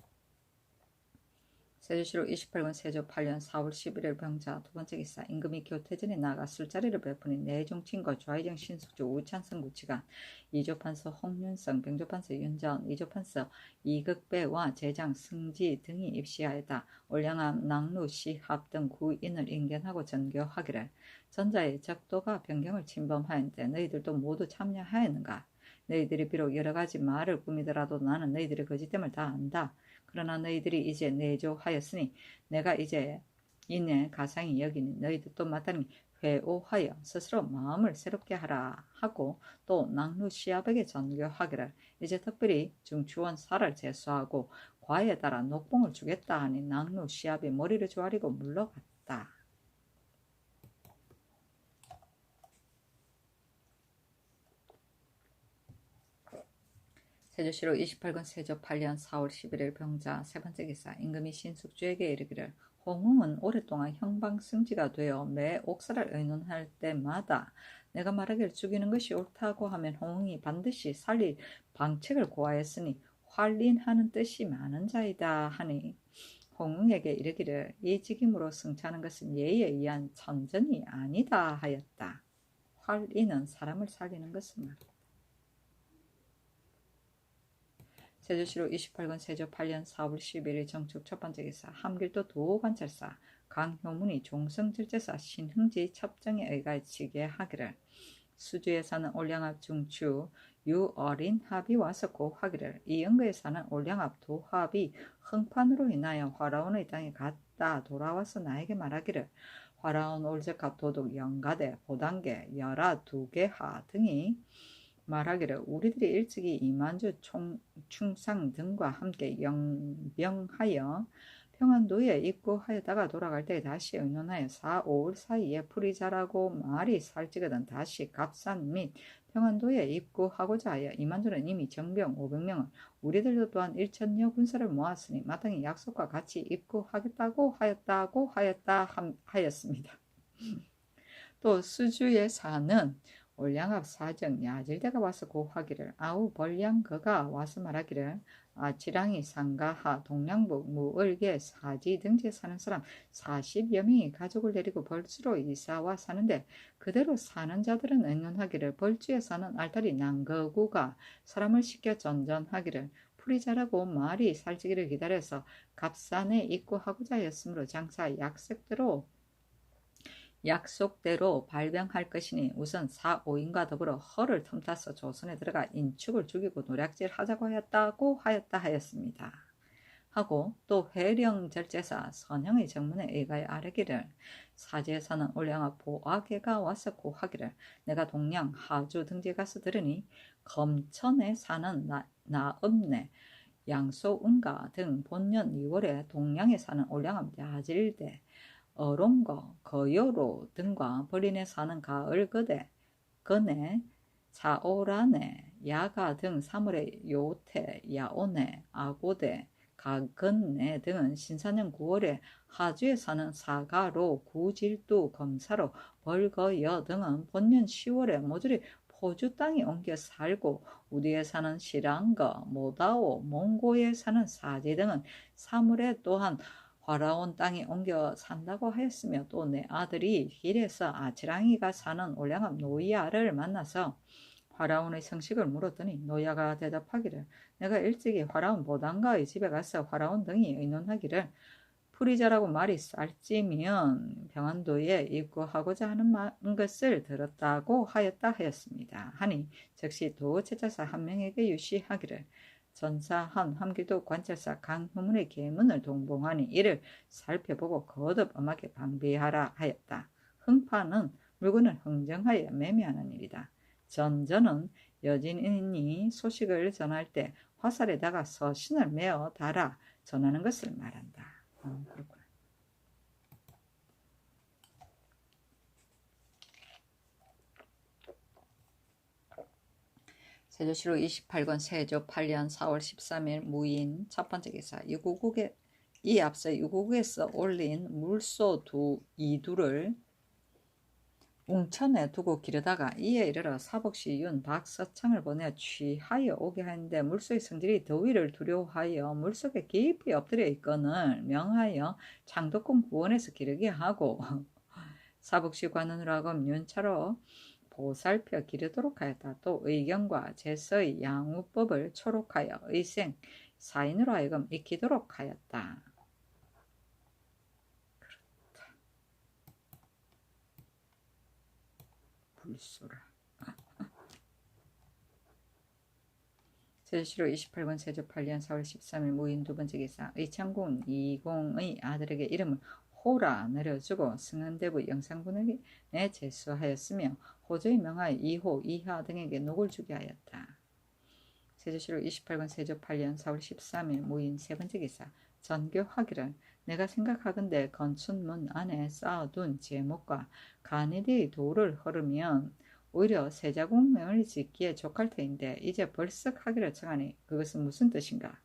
세조실록 28권 세조 8년 4월 11일 병자 두 번째 기사. 임금이 교태전에 나가 술자리를 베푸니 내종친과 좌의정 신숙주 우찬성 구치관 이조판서 홍윤성 병조판서 윤자원 이조판서 이극배와 제장 승지 등이 입시하였다. 올량암 낙루 시합 등 구인을 인견하고 전교하기를 전자의 적도가 변경을 침범하였는데 너희들도 모두 참여하였는가? 너희들이 비록 여러가지 말을 꾸미더라도 나는 너희들의 거짓됨을 다 안다. 그러나 너희들이 이제 내조하였으니 내가 이제 이내 가상이 여기니 너희들도 마땅히 회오하여 스스로 마음을 새롭게 하라 하고 또 낙루 시압에게 전교하기를 이제 특별히 중추원 사를 제수하고 과에 따라 녹봉을 주겠다 하니 낙루 시압이 머리를 조아리고 물러갔다. 세조실록 28권 세조 8년 4월 11일 병자 세 번째 기사. 임금이 신숙주에게 이르기를 홍웅은 오랫동안 형방승지가 되어 매 옥사를 의논할 때마다 내가 말하기를 죽이는 것이 옳다고 하면 홍웅이 반드시 살릴 방책을 고하였으니 활린하는 뜻이 많은 자이다 하니 홍웅에게 이르기를 이 직임으로 승차하는 것은 예의에 의한 천전이 아니다 하였다. 활인은 사람을 살리는 것을 말한다. 세조실록 28권 세조 8년 4월 11일 정축 첫 번째 기사. 함길도 도관찰사 강효문이 종성질제사 신흥지 첩정에 의가치게 하기를 수주에 사는 올량압 중추 유어린 합이 와서 고하기를 이영거에 사는 올량압 도합이 흥판으로 인하여 화라온의 땅에 갔다 돌아와서 나에게 말하기를 화라온 올적합 도독 영가대 보단계 열아 두개하 등이 말하기를 우리들이 일찍이 이만주 충상 등과 함께 영병하여 평안도에 입구하였다가 돌아갈 때 다시 의논하여 4, 5월 사이에 풀이 자라고 말이 살찌거든 다시 갑산 및 평안도에 입구하고자 하여 이만주는 이미 정병 500명을 우리들도 또한 1,000여 군사를 모았으니 마땅히 약속과 같이 입구하겠다고 하였습니다. 또 수주에 사는 올량압 사정 야질대가 와서 고하기를 아우 벌량거가 와서 말하기를 지랑이 상가하 동량북 무을계 사지 등지에 사는 사람 40여 명이 가족을 데리고 벌주로 이사와 사는데 그대로 사는 자들은 의논하기를 벌주에 사는 알타리 난거구가 사람을 시켜 전전하기를 풀이 자라고 말이 살찌기를 기다려서 갑산에 입구하고자 하였으므로 장사 약속대로 발병할 것이니 우선 4, 5인과 더불어 허를 틈타서 조선에 들어가 인축을 죽이고 노략질 하자고 하였다 하였습니다. 하고 또 회령절제사 선형의 정문에 의가에 아뢰기를 사지에 사는 올량압 보아계가 와서 고하기를 내가 동량 하주 등지에 가서 들으니 검천에 사는 나읍내 양소은가 등 본년 2월에 동량에 사는 올량압 야질대 어롱거, 거요로 등과 벌린에 사는 가을거대, 건에, 사오란에, 야가 등 3월에 요태, 야오네, 아고대, 가건네 등은 신사년 9월에 하주에 사는 사가로, 구질도, 검사로, 벌거여 등은 본년 10월에 모조리 포주 땅에 옮겨 살고 우디에 사는 시랑거, 모다오, 몽고에 사는 사지 등은 3월에 또한 화라온 땅에 옮겨 산다고 하였으며 또 내 아들이 길에서 아치랑이가 사는 올량압 노야를 만나서 화라온의 성식을 물었더니 노야가 대답하기를 내가 일찍이 화라온 보단가의 집에 가서 화라온 등이 의논하기를 풀이 자라고 말이 쌀찌면 평안도에 입구하고자 하는 것을 들었다고 하였습니다. 하니 즉시 도체자사 한 명에게 유시하기를 전사한 함길도 관찰사 강효문의 계문을 동봉하니 이를 살펴보고 거듭 엄하게 방비하라 하였다. 흥파는 물건을 흥정하여 매매하는 일이다. 전전은 여진인이 소식을 전할 때 화살에다가 서신을 메어 달아 전하는 것을 말한다. 그렇구나. 세조실록 28권 세조 8년 4월 13일 무인 첫 번째 기사. 이 앞서 유고국에서 올린 물소 이두를 웅천에 두고 기르다가 이에 이르러 사복시 윤 박서창을 보내 취하여 오게 하는데 물소의 성질이 더위를 두려워하여 물속에 깊이 엎드려 있거늘 명하여 창덕궁 부원에서 기르게 하고 사복시 관원으로 하금 윤차로 보살펴 기르도록 하였다. 또 의경과 제서의 양우법을 초록하여 의생 사인으로 하여금 익히도록 하였다. 그렇다. 불소라. 세조실록 28권 세조 8년 4월 13일 무인 두 번째 기사. 의창궁 이공의 아들에게 이름을 호라 내려주고 승은대부 영상군에게 제수하였으며 호조의 명하여 이호, 이하 등에게 녹을 주게 하였다. 세조실록 28권 세조 8년 4월 13일 무인 세 번째 기사. 전교하기를 내가 생각하건대 건춘문 안에 쌓아둔 제목과 간이대의 도를 흐르면 오히려 세자궁명을 짓기에 족할 터인데 이제 벌써 하기를 청하니 그것은 무슨 뜻인가?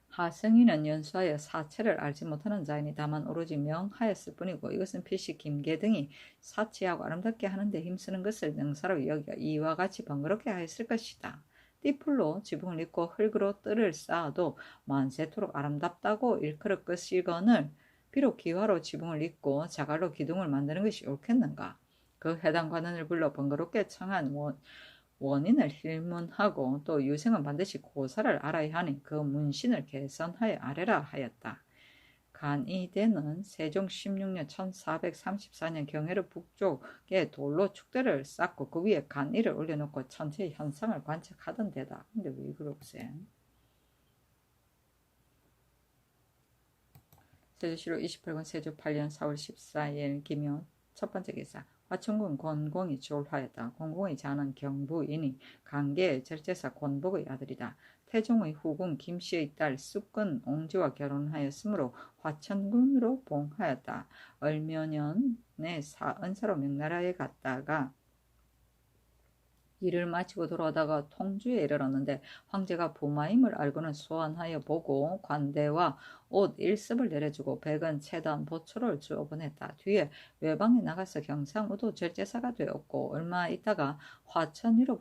하승이는 연수하여 사체를 알지 못하는 자이니 다만 오로지 명하였을 뿐이고 이것은 필시 김계 등이 사치하고 아름답게 하는데 힘쓰는 것을 능사로 여겨 이와 같이 번거롭게 하였을 것이다. 띠풀로 지붕을 잇고 흙으로 뜰을 쌓아도 만세토록 아름답다고 일컬을 것이거늘 비록 기와로 지붕을 잇고 자갈로 기둥을 만드는 것이 옳겠는가? 그 해당 관원을 불러 번거롭게 청한 원인을 hil문하고 또 유생은 반드시 고사를 알아야 하니 그 문신을 개선하여 아래라 하였다. 간이대는 세종 16년 1434년 경해로 북쪽에 돌로 축대를 쌓고 그 위에 간이를 올려놓고 천체의 현상을 관측하던 데다. 근데 왜 그러세? 세조실록 28권 세조 8년 4월 14일 기묘 첫 번째 기사. 화천군 권공이 졸하였다. 권공의 자는 경부이니 강계의 절제사 권복의 아들이다. 태종의 후궁 김씨의 딸 쑥근 옹지와 결혼하였으므로 화천군으로 봉하였다. 얼몇년에 은사로 명나라에 갔다가 일을 마치고 돌아오다가 통주에 이르렀는데 황제가 부마임을 알고는 소환하여 보고 관대와 옷 일습을 내려주고 백은 채단 보초를 주어 보냈다. 뒤에 외방에 나가서 경상우도 절제사가 되었고 얼마 있다가 화천위로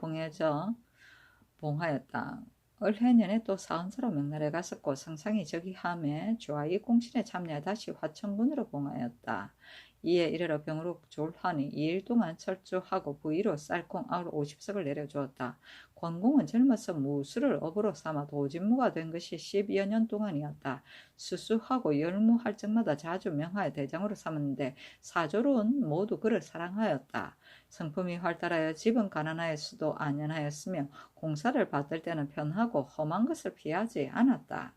봉하였다. 을해년에 또 사은사로 명나라에 갔었고 상상이 저기함에 좌이 공신에 참여해 다시 화천군으로 봉하였다. 이에 이르러 병으로 졸하니 2일 동안 철주하고 부위로 쌀콩 아울 50석을 내려주었다. 권공은 젊어서 무술을 업으로 삼아 도진무가 된 것이 10여 년 동안이었다. 수수하고 열무할 적마다 자주 명하여 대장으로 삼았는데 사조로는 모두 그를 사랑하였다. 성품이 활달하여 집은 가난하였어도 안연하였으며 공사를 받을 때는 편하고 험한 것을 피하지 않았다.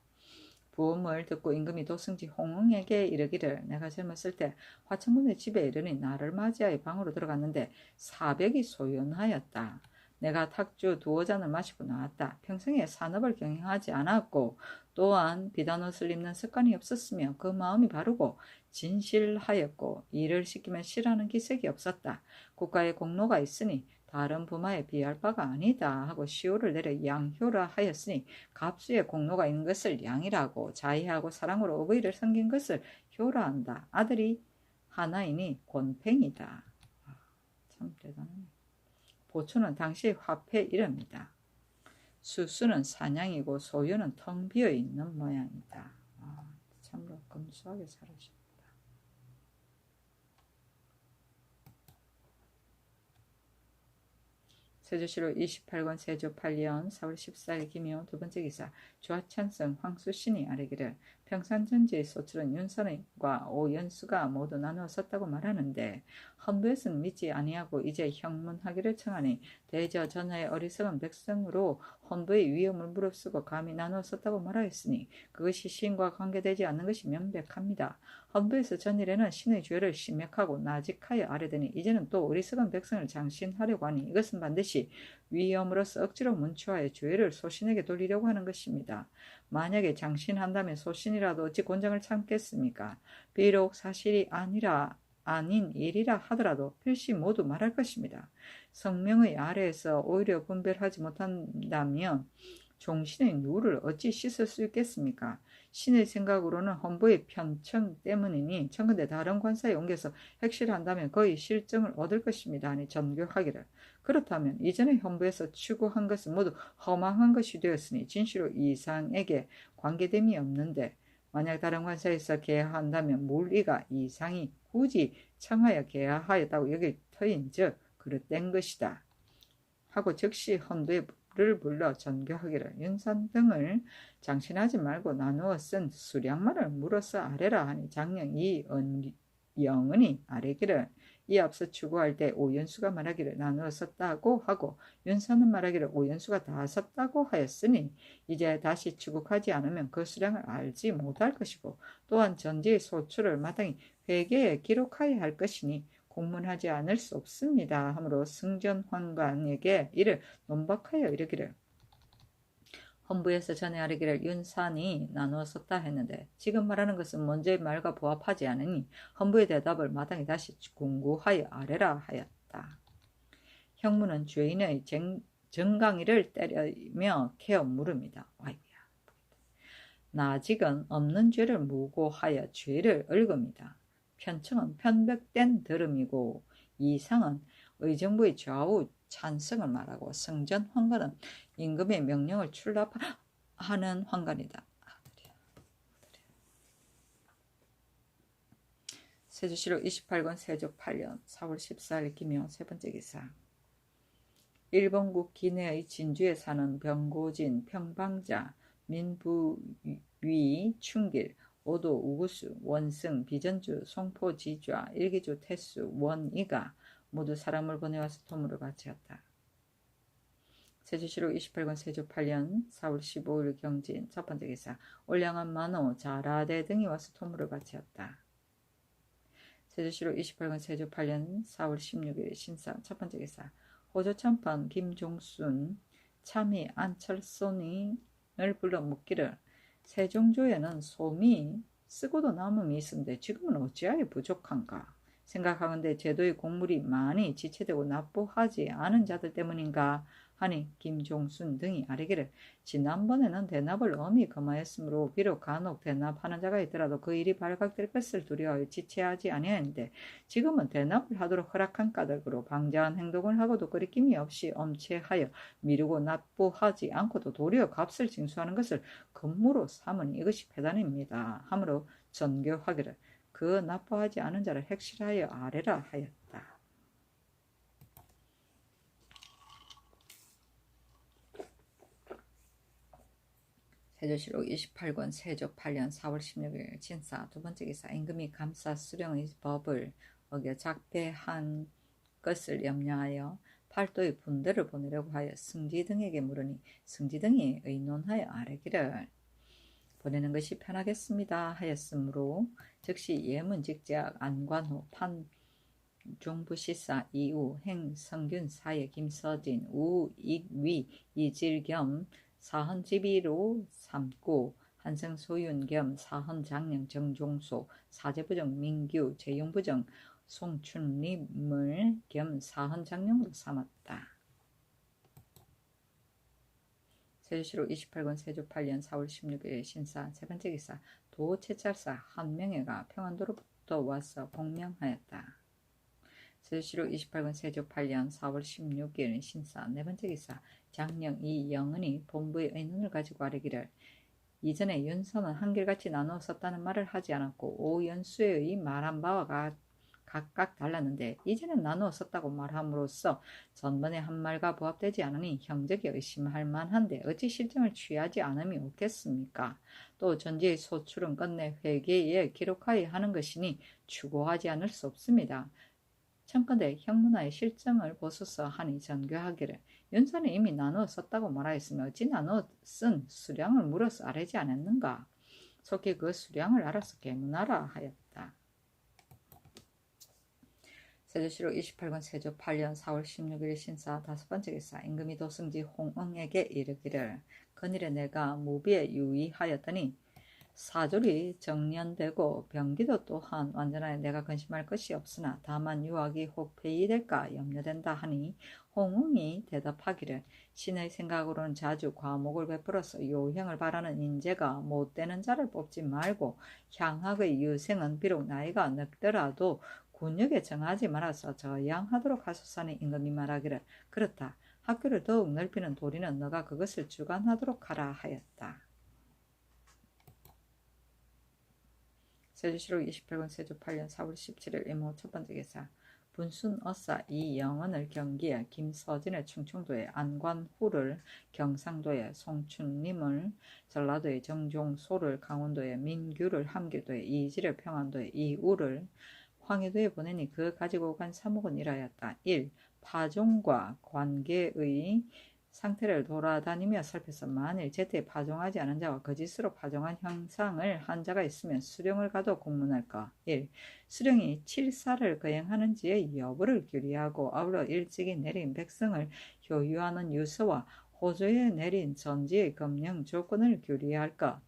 부음을 듣고 임금이 도승지 홍응에게 이르기를 내가 젊었을 때 화천군의 집에 이르니 나를 맞이하여 방으로 들어갔는데 사백이 소윤하였다. 내가 탁주 두어 잔을 마시고 나왔다. 평생에 산업을 경영하지 않았고 또한 비단 옷을 입는 습관이 없었으며 그 마음이 바르고 진실하였고 일을 시키면 싫어하는 기색이 없었다. 국가에 공로가 있으니 다른 부마에 비할 바가 아니다 하고 시호를 내려 양효라 하였으니 갑수에 공로가 있는 것을 양이라고 자의하고 사랑으로 어버이를 섬긴 것을 효라한다. 아들이 하나이니 권팽이다. 참 대단하네. 보초는 당시 화폐 이름이다. 수수는 사냥이고 소유는 텅 비어 있는 모양이다. 참으로 검소하게 살으셨다. 세조실록 28권 세조 8년 4월 14일 기묘 두 번째 기사. 주하천성 황수신이 아뢰기를 평산전지의 소출은 윤선과 오연수가 모두 나누어 썼다고 말하는데 헌부에서는 믿지 아니하고 이제 형문하기를 청하니 대저 전하의 어리석은 백성으로 헌부의 위엄을 무릅쓰고 감히 나누어 썼다고 말하였으니 그것이 신과 관계되지 않는 것이 명백합니다. 헌부에서 전일에는 신의 죄를 심맥하고 나직하여 아뢰더니 이제는 또 어리석은 백성을 장신하려고 하니 이것은 반드시 위엄으로서 억지로 문초하여 죄를 소신에게 돌리려고 하는 것입니다. 만약에 장신한다면 소신이라도 어찌 곤장을 참겠습니까? 비록 사실이 아닌 일이라 하더라도 필시 모두 말할 것입니다. 성명의 아래에서 오히려 분별하지 못한다면 종신의 누를 어찌 씻을 수 있겠습니까? 신의 생각으로는 헌부의 편청 때문이니 청근대 다른 관사에 옮겨서 핵실한다면 거의 실정을 얻을 것입니다 하니 전교하기를. 그렇다면 이전의 헌부에서 추구한 것은 모두 허망한 것이 되었으니 진실로 이상에게 관계됨이 없는데 만약 다른 관사에서 계하한다면 물리가 이상이 굳이 청하여 계하였다고 여길 터인즉 그릇된 것이다 하고 즉시 헌부를 불러 전교하기를. 윤산 등을 장신하지 말고 나누어 쓴 수량만을 물어서 아래라 하니 장령 영은이 아래기를. 이 앞서 추구할 때 오연수가 말하기를 나누어 썼다고 하고 윤산은 말하기를 오연수가 다 썼다고 하였으니 이제 다시 추국하지 않으면 그 수량을 알지 못할 것이고 또한 전지의 소출을 마땅히 회계에 기록하여야 할 것이니 공문하지 않을 수 없습니다 하므로 승전환관에게 이를 논박하여 이르기를. 헌부에서 전에 아뢰기를 윤산이 나누어 썼다 했는데 지금 말하는 것은 먼저의 말과 부합하지 않으니 헌부의 대답을 마땅히 다시 공고하여 아뢰라 하였다. 형무는 죄인의 정강이를 때리며 캐어 물읍니다. 나직은 없는 죄를 무고하여 죄를 얽읍니다. 편청은 편백된 들음이고 이상은 의정부의 좌우 찬성을 말하고 승전환관은 임금의 명령을 출납하는 환관이다. 세조실록 28권 세조 8년 4월 14일 기명 세 번째 기사. 일본국 기내의 진주에 사는 병고진, 평방자, 민부위, 충길, 오도, 우구수, 원승, 비전주, 송포, 지좌, 일기주, 태수, 원이가 모두 사람을 보내와서 토물을 바치었다. 세조실록 28권 세조 8년 4월 15일 경진 첫 번째 기사. 올량한 만호, 자라대 등이 와서 토물을 바치었다. 세조실록 28권 세조 8년 4월 16일 신사 첫 번째 기사. 호조참판 김종순, 참의 안철손을 불러 묻기를. 세종조에는 솜이 쓰고도 남음이 있는데 지금은 어찌하여 부족한가? 생각하건대 제도의 곡물이 많이 지체되고 납부하지 않은 자들 때문인가 하니 김종순 등이 아뢰기를. 지난번에는 대납을 엄히 금하였으므로 비록 간혹 대납하는 자가 있더라도 그 일이 발각될 것을 두려워하여 지체하지 아니하였는데 지금은 대납을 하도록 허락한 까닭으로 방자한 행동을 하고도 거리낌이 없이 엄체하여 미루고 납부하지 않고도 도리어 값을 징수하는 것을 근무로 삼으니 이것이 패단입니다 하므로 전교하기를. 그 납부하지 않은 자를 핵실하여 아뢰라 하였다. 세조실록 28권 세조 8년 4월 16일 진사 두 번째 기사. 임금이 감사 수령의 법을 어겨 작배한 것을 염려하여 팔도의 분대를 보내려고 하여 승지 등에게 물으니 승지 등이 의논하여 아뢰기를. 보내는 것이 편하겠습니다 하였으므로 즉시 예문직작 안관호 판종부시사 이우 행성균 사예 김서진 우익위 이질 겸 사헌지비로 삼고 한성소윤 겸 사헌장령 정종소 사제부정 민규 재용부정 송춘림을 겸 사헌장령으로 삼았다. 세조실록 28권 세조 8년 4월 16일 신사 세 번째 기사. 도채찰사 한명회가 평안도로부터 와서 복명하였다. 세조실록 28권 세조 8년 4월 16일 신사 네 번째 기사. 장령 이영은이 본부의 의논을 가지고 아뢰기를. 이전에 윤선은 한결같이 나누어 썼다는 말을 하지 않았고 오연수의 말한 바와 각각 달랐는데 이제는 나누어 썼다고 말함으로써 전번의 한 말과 부합되지 않으니 형적이 의심할 만한데 어찌 실정을 취하지 않음이 옳겠습니까? 또 전지의 소출은 끝내 회계에 기록하여 하는 것이니 추고하지 않을 수 없습니다. 청컨대 형문화의 실정을 보소서 하니 전교하기를 윤서는 이미 나누어 썼다고 말하였으며 어찌 나누어 쓴 수량을 물어서 아뢰지 않았는가? 속히 그 수량을 알아서 계문하라 하였다. 세조실록 28권 세조 8년 4월 16일 신사 다섯 번째 기사 임금이 도승지 홍응에게 이르기를 건일에 내가 무비에 유의하였더니 사졸이 정년되고 병기도 또한 완전하여 내가 근심할 것이 없으나 다만 유학이 혹 폐위될까 염려된다 하니 홍응이 대답하기를 신의 생각으로는 자주 과목을 베풀어서 요행을 바라는 인재가 못되는 자를 뽑지 말고 향학의 유생은 비록 나이가 늙더라도 군역에 정하지 말아서 저양하도록 하소서니 임금이 말하기를 그렇다. 학교를 더욱 넓히는 도리는 너가 그것을 주관하도록 하라 하였다. 세조실록 28권 세조 8년 4월 17일 이모 첫 번째 기사 분순 어사 이영언을 경기에 김서진을 충청도에 안관후를 경상도에 송춘림을 전라도에 정종소를 강원도에 민규를 함길도에 이지를 평안도에 이우를 황해도에 보내니 그 가지고 간 사목은 이라였다. 1. 파종과 관계의 상태를 돌아다니며 살펴서 만일 제때 파종하지 않은 자와 거짓으로 파종한 형상을 한 자가 있으면 수령을 가도 공문할까. 1. 수령이 칠사를 거행하는지의 여부를 규리하고 아울러 일찍이 내린 백성을 효유하는 유서와 호조에 내린 전지의 검령 조건을 규리할까.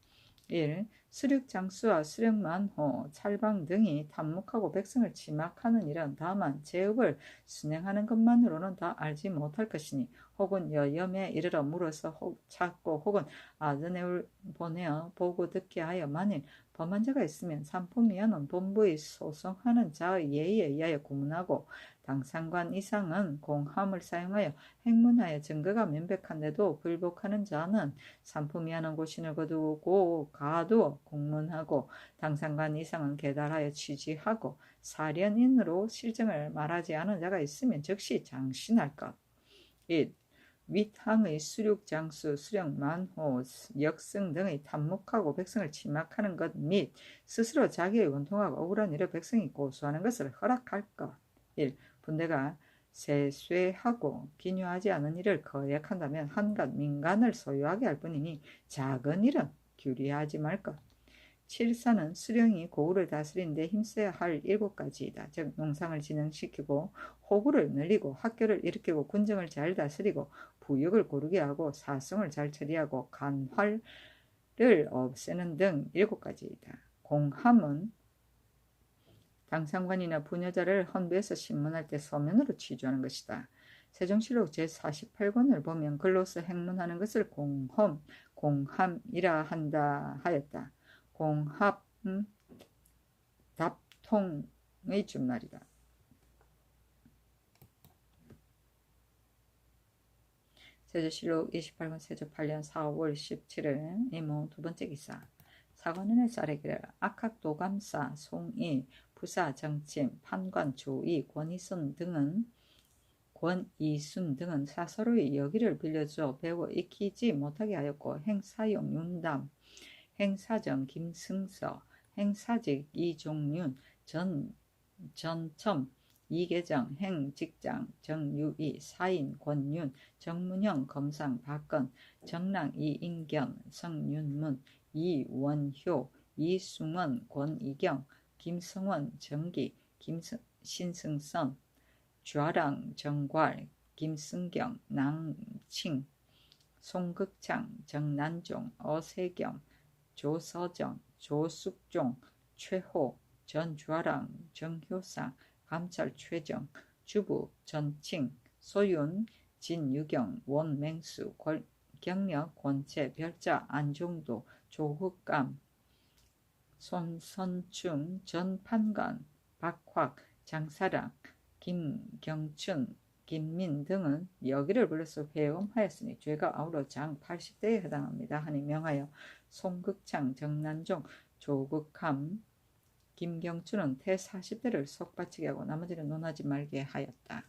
1. 수륙장수와 수령만호, 찰방 등이 탐묵하고 백성을 지막하는 일은 다만 제업을 순행하는 것만으로는 다 알지 못할 것이니 혹은 여염에 이르러 물어서 찾고 혹은 아드네를 보내어 보고 듣게 하여 만일 범한 자가 있으면 산품위원은 본부의 소송하는 자의 예의에 의하여 고문하고 당상관 이상은 공함을 사용하여 행문하여 증거가 명백한데도 불복하는 자는 산품위하는 고신을 거두고 가두어 공문하고 당상관 이상은 계달하여 취지하고 사련인으로 실정을 말하지 않은 자가 있으면 즉시 장신할 것. 1. 윗항의 수륙장수, 수령만호, 역승 등의 탐묵하고 백성을 침략하는 것 및 스스로 자기의 원통하고 억울한 일을 백성이 고소하는 것을 허락할 것. 1. 분대가 세쇠하고 기뉴하지 않은 일을 거역한다면 한갓 민간을 소유하게 할 뿐이니 작은 일은 규리하지 말 것. 칠사는 수령이 고구를 다스리는 데 힘써야 할 7가지이다. 즉 농상을 진흥시키고 호구를 늘리고 학교를 일으키고 군정을 잘 다스리고 부역을 고르게 하고 사성을 잘 처리하고 간활을 없애는 등 7가지이다. 공함은 당상관이나 부녀자를 헌부에서 신문할 때 서면으로 취조하는 것이다. 세종실록 제48권을 보면 글로서 행문하는 것을 공함이라 한다 하였다. 공합, 답통의 준말이다. 세조실록 28권 세조 8년 4월 17일 이모 두 번째 기사 사관원의 쌀에기를 악학도감사, 송이, 부사, 정침, 판관, 조이, 권이순 등은 사서로의 여기를 빌려줘 배워 익히지 못하게 하였고 행사용 윤담, 행사정 김승서, 행사직 이종윤, 전첨 이계정, 행직장 정유이, 사인 권윤, 정문형 검상 박건, 정랑 이인견, 성윤문, 이원효, 이승원, 권이경, 김성원, 정기, 신승선, 좌랑, 정괄, 김승경, 낭칭, 송극창, 정난종, 어세겸, 조서정, 조숙종, 최호, 전좌랑, 정효상, 감찰 최정, 주부, 전칭, 소윤, 진유경, 원맹수, 경력, 권채, 별자, 안종도, 조흑감, 손선충, 전판관, 박확, 장사랑, 김경춘, 김민 등은 여기를 불러서 회음하였으니 죄가 아울러 장 80대에 해당합니다 하니 명하여 송극창, 정난종, 조극함, 김경춘은 태 40대를 속바치게 하고 나머지는 논하지 말게 하였다.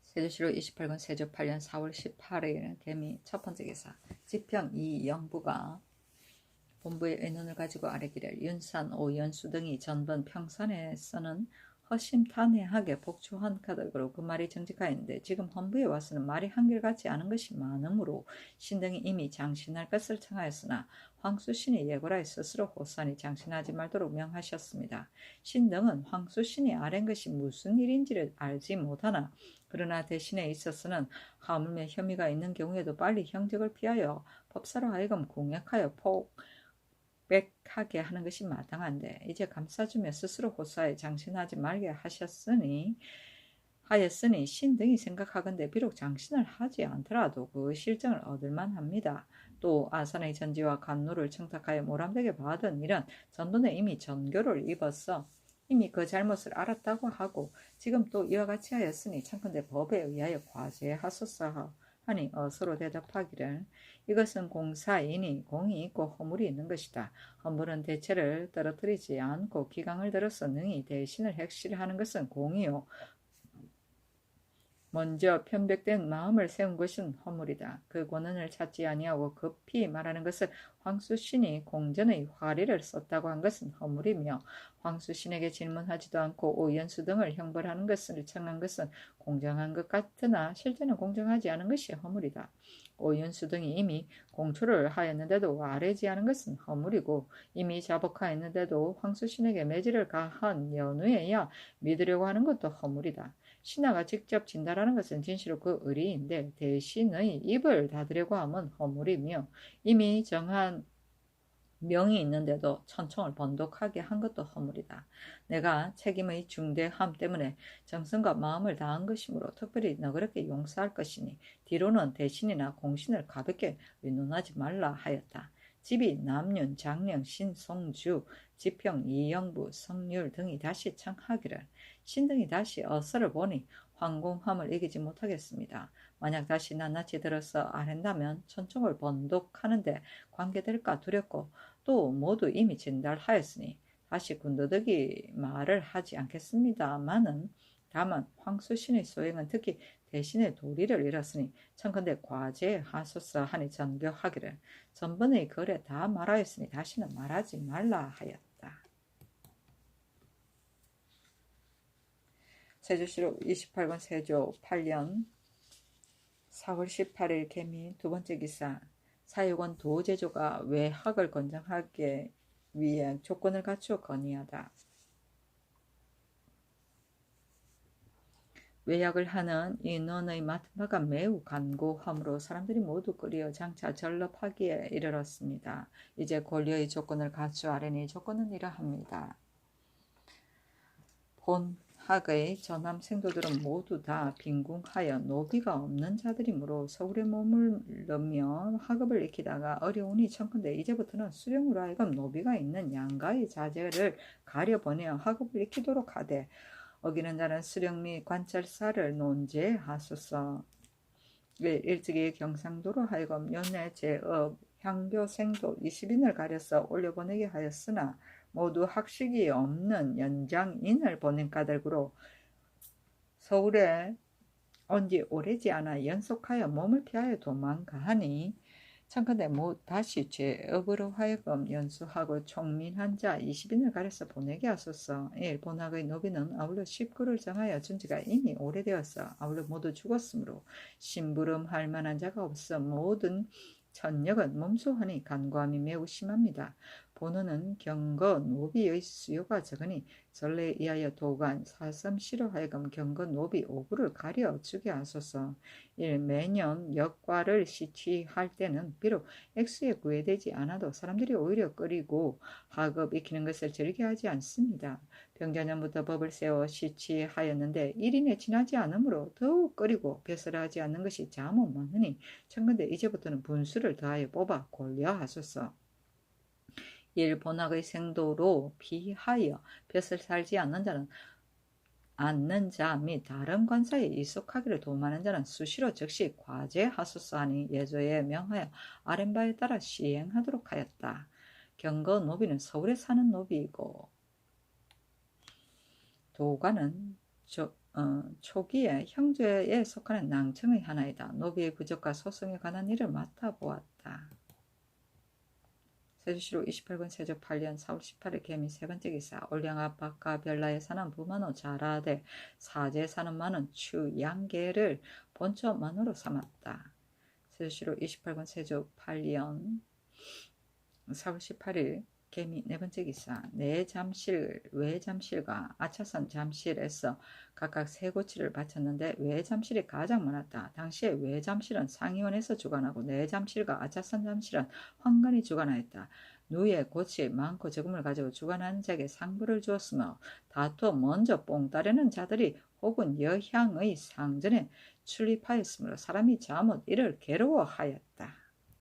세조실록 28권 세조 8년 4월 18일 개미 첫 번째 기사. 지평 이영부가 본부의 의논을 가지고 아뢰기를 윤산, 오연수 등이 전번 평산에서는 허심탄회하게 복주한 카덕으로 그 말이 정직하였는데 지금 헌부에 와서는 말이 한결같지 않은 것이 많으므로 신등이 이미 장신할 것을 청하였으나 황수신이 예고라에 스스로 호산이 장신하지 말도록 명하셨습니다. 신등은 황수신이 아랜 것이 무슨 일인지를 알지 못하나 그러나 대신에 있어서는 하물며 혐의가 있는 경우에도 빨리 형적을 피하여 법사로 하여금 공약하여 백하게 하는 것이 마땅한데 이제 감싸주며 스스로 호사에 장신하지 말게 하였으니 신등이 생각하건대 비록 장신을 하지 않더라도 그 실정을 얻을만 합니다. 또 아산의 전지와 간노를 청탁하여 모람되게 받은 일은 전번에 이미 전교를 입었어 이미 그 잘못을 알았다고 하고 지금 또 이와 같이 하였으니 청컨대 법에 의하여 과제하소서 하니 서로 대답하기를 이것은 공사이니 공이 있고 허물이 있는 것이다. 허물은 대체를 떨어뜨리지 않고 기강을 들어서 능히 대신을 핵실하는 것은 공이요. 먼저 편백된 마음을 세운 것은 허물이다. 그 권한을 찾지 아니하고 급히 말하는 것을 황수신이 공전의 화리를 썼다고 한 것은 허물이며 황수신에게 질문하지도 않고 오연수 등을 형벌하는 것을 청한 것은 공정한 것 같으나 실제는 공정하지 않은 것이 허물이다. 오연수 등이 이미 공초를 하였는데도 아뢰지하는 것은 허물이고 이미 자복하였는데도 황수신에게 매질을 가한 연후에야 믿으려고 하는 것도 허물이다. 신하가 직접 진달하는 것은 진실로 그 의리인데 대신의 입을 닫으려고 하면 허물이며 이미 정한 명이 있는데도 천청을 번독하게 한 것도 허물이다. 내가 책임의 중대함 때문에 정성과 마음을 다한 것이므로 특별히 너그럽게 용서할 것이니 뒤로는 대신이나 공신을 가볍게 의논하지 말라 하였다. 집이 남윤, 장령, 신송주, 지평, 이영부, 성률 등이 다시 청하기를 신등이 다시 어서를 보니 황공함을 이기지 못하겠습니다. 만약 다시 낱낱이 들어서 아랜다면 천청을 번독하는데 관계될까 두렵고 또 모두 이미 진달하였으니 다시 군더더기 말을 하지 않겠습니다마는 다만 황수신의 소행은 특히 대신의 도리를 잃었으니 청컨대 과제하소서 하니 전교하기를 전번의 글에 다 말하였으니 다시는 말하지 말라 하였다. 세조실록 28권 세조 8년 4월 18일 개미 두 번째 기사. 사유권 도제조가 외학을 권장하기 위해 조건을 갖추어 건의하다. 외약을 하는 인원의 맡은 바가 매우 간고하므로 사람들이 모두 끓여 장차 전럽하기에 이르렀습니다. 이제 권리의 조건을 갖추하려니 조건은 이러합니다. 본 학의 전함 생도들은 모두 다 빈궁하여 노비가 없는 자들이므로 서울에 머물며 학업을 익히다가 어려우니 청컨대 이제부터는 수령으로 하여금 노비가 있는 양가의 자제를 가려보내어 학업을 익히도록 하되 어기는 자는 수령 및 관찰사를 논제하소서. 일찍이 경상도로 하여금 연내 제업 향교생도 20인을 가려서 올려보내게 하였으나 모두 학식이 없는 연장인을 보낸 까닭으로 서울에 온지 오래지 않아 연속하여 몸을 피하여 도망가하니 청컨대 다시 제업으로 하여금 연수하고 총민한 자 20인을 가려서 보내게 하소서. 본학의 노비는 아울러 19를 정하여 준 지가 이미 오래되었어 아울러 모두 죽었으므로 심부름할 만한 자가 없어 모든 천역은 몸소하니 간과함이 매우 심합니다. 본원은 경거 노비의 수요가 적으니 전례에 의하여 도관 사섬시로 하여금 경거 노비 5구를 가려 주게 하소서. 매년 역과를 시취할 때는 비록 액수에 구애되지 않아도 사람들이 오히려 끓이고 학업 익히는 것을 즐겨하지 않습니다. 병자년부터 법을 세워 시취하였는데 1인에 지나지 않으므로 더욱 끓이고 벼슬하지 않는 것이 자못 많으니 청컨대 이제부터는 분수를 더하여 뽑아 권려하소서. 본학의 생도로 비하여 벼슬 살지 않는 자는 않는 자 및 다른 관사에 이속하기를 도모하는 자는 수시로 즉시 과제하소서하니 예조에 명하여 아랫바에 따라 시행하도록 하였다. 경거 노비는 서울에 사는 노비이고 도가는 초기에 형제에 속하는 낭청의 하나이다. 노비의 부적과 소송에 관한 일을 맡아보았다. 세조시로 28권 세조 8년 4월 18일 개미 세 번째 기사 올량아 박가 별나에 사는 부만호 자라되 사제에 사는 만은 추양계를 본처만으로 삼았다. 세조시로 28권 세조 8년 4월 18일 개미 네 번째 기사 내잠실 외잠실과 아차산 잠실에서 각각 세 고치를 바쳤는데 외잠실이 가장 많았다. 당시에 외잠실은 상의원에서 주관하고 내잠실과 아차산 잠실은 황관이 주관하였다. 누에 고치 많고 적음을 가지고 주관하는 자에게 상부를 주었으며 다투어 먼저 뽕 따르는 자들이 혹은 여향의 상전에 출입하였으므로 사람이 잠옷 이를 괴로워하였다.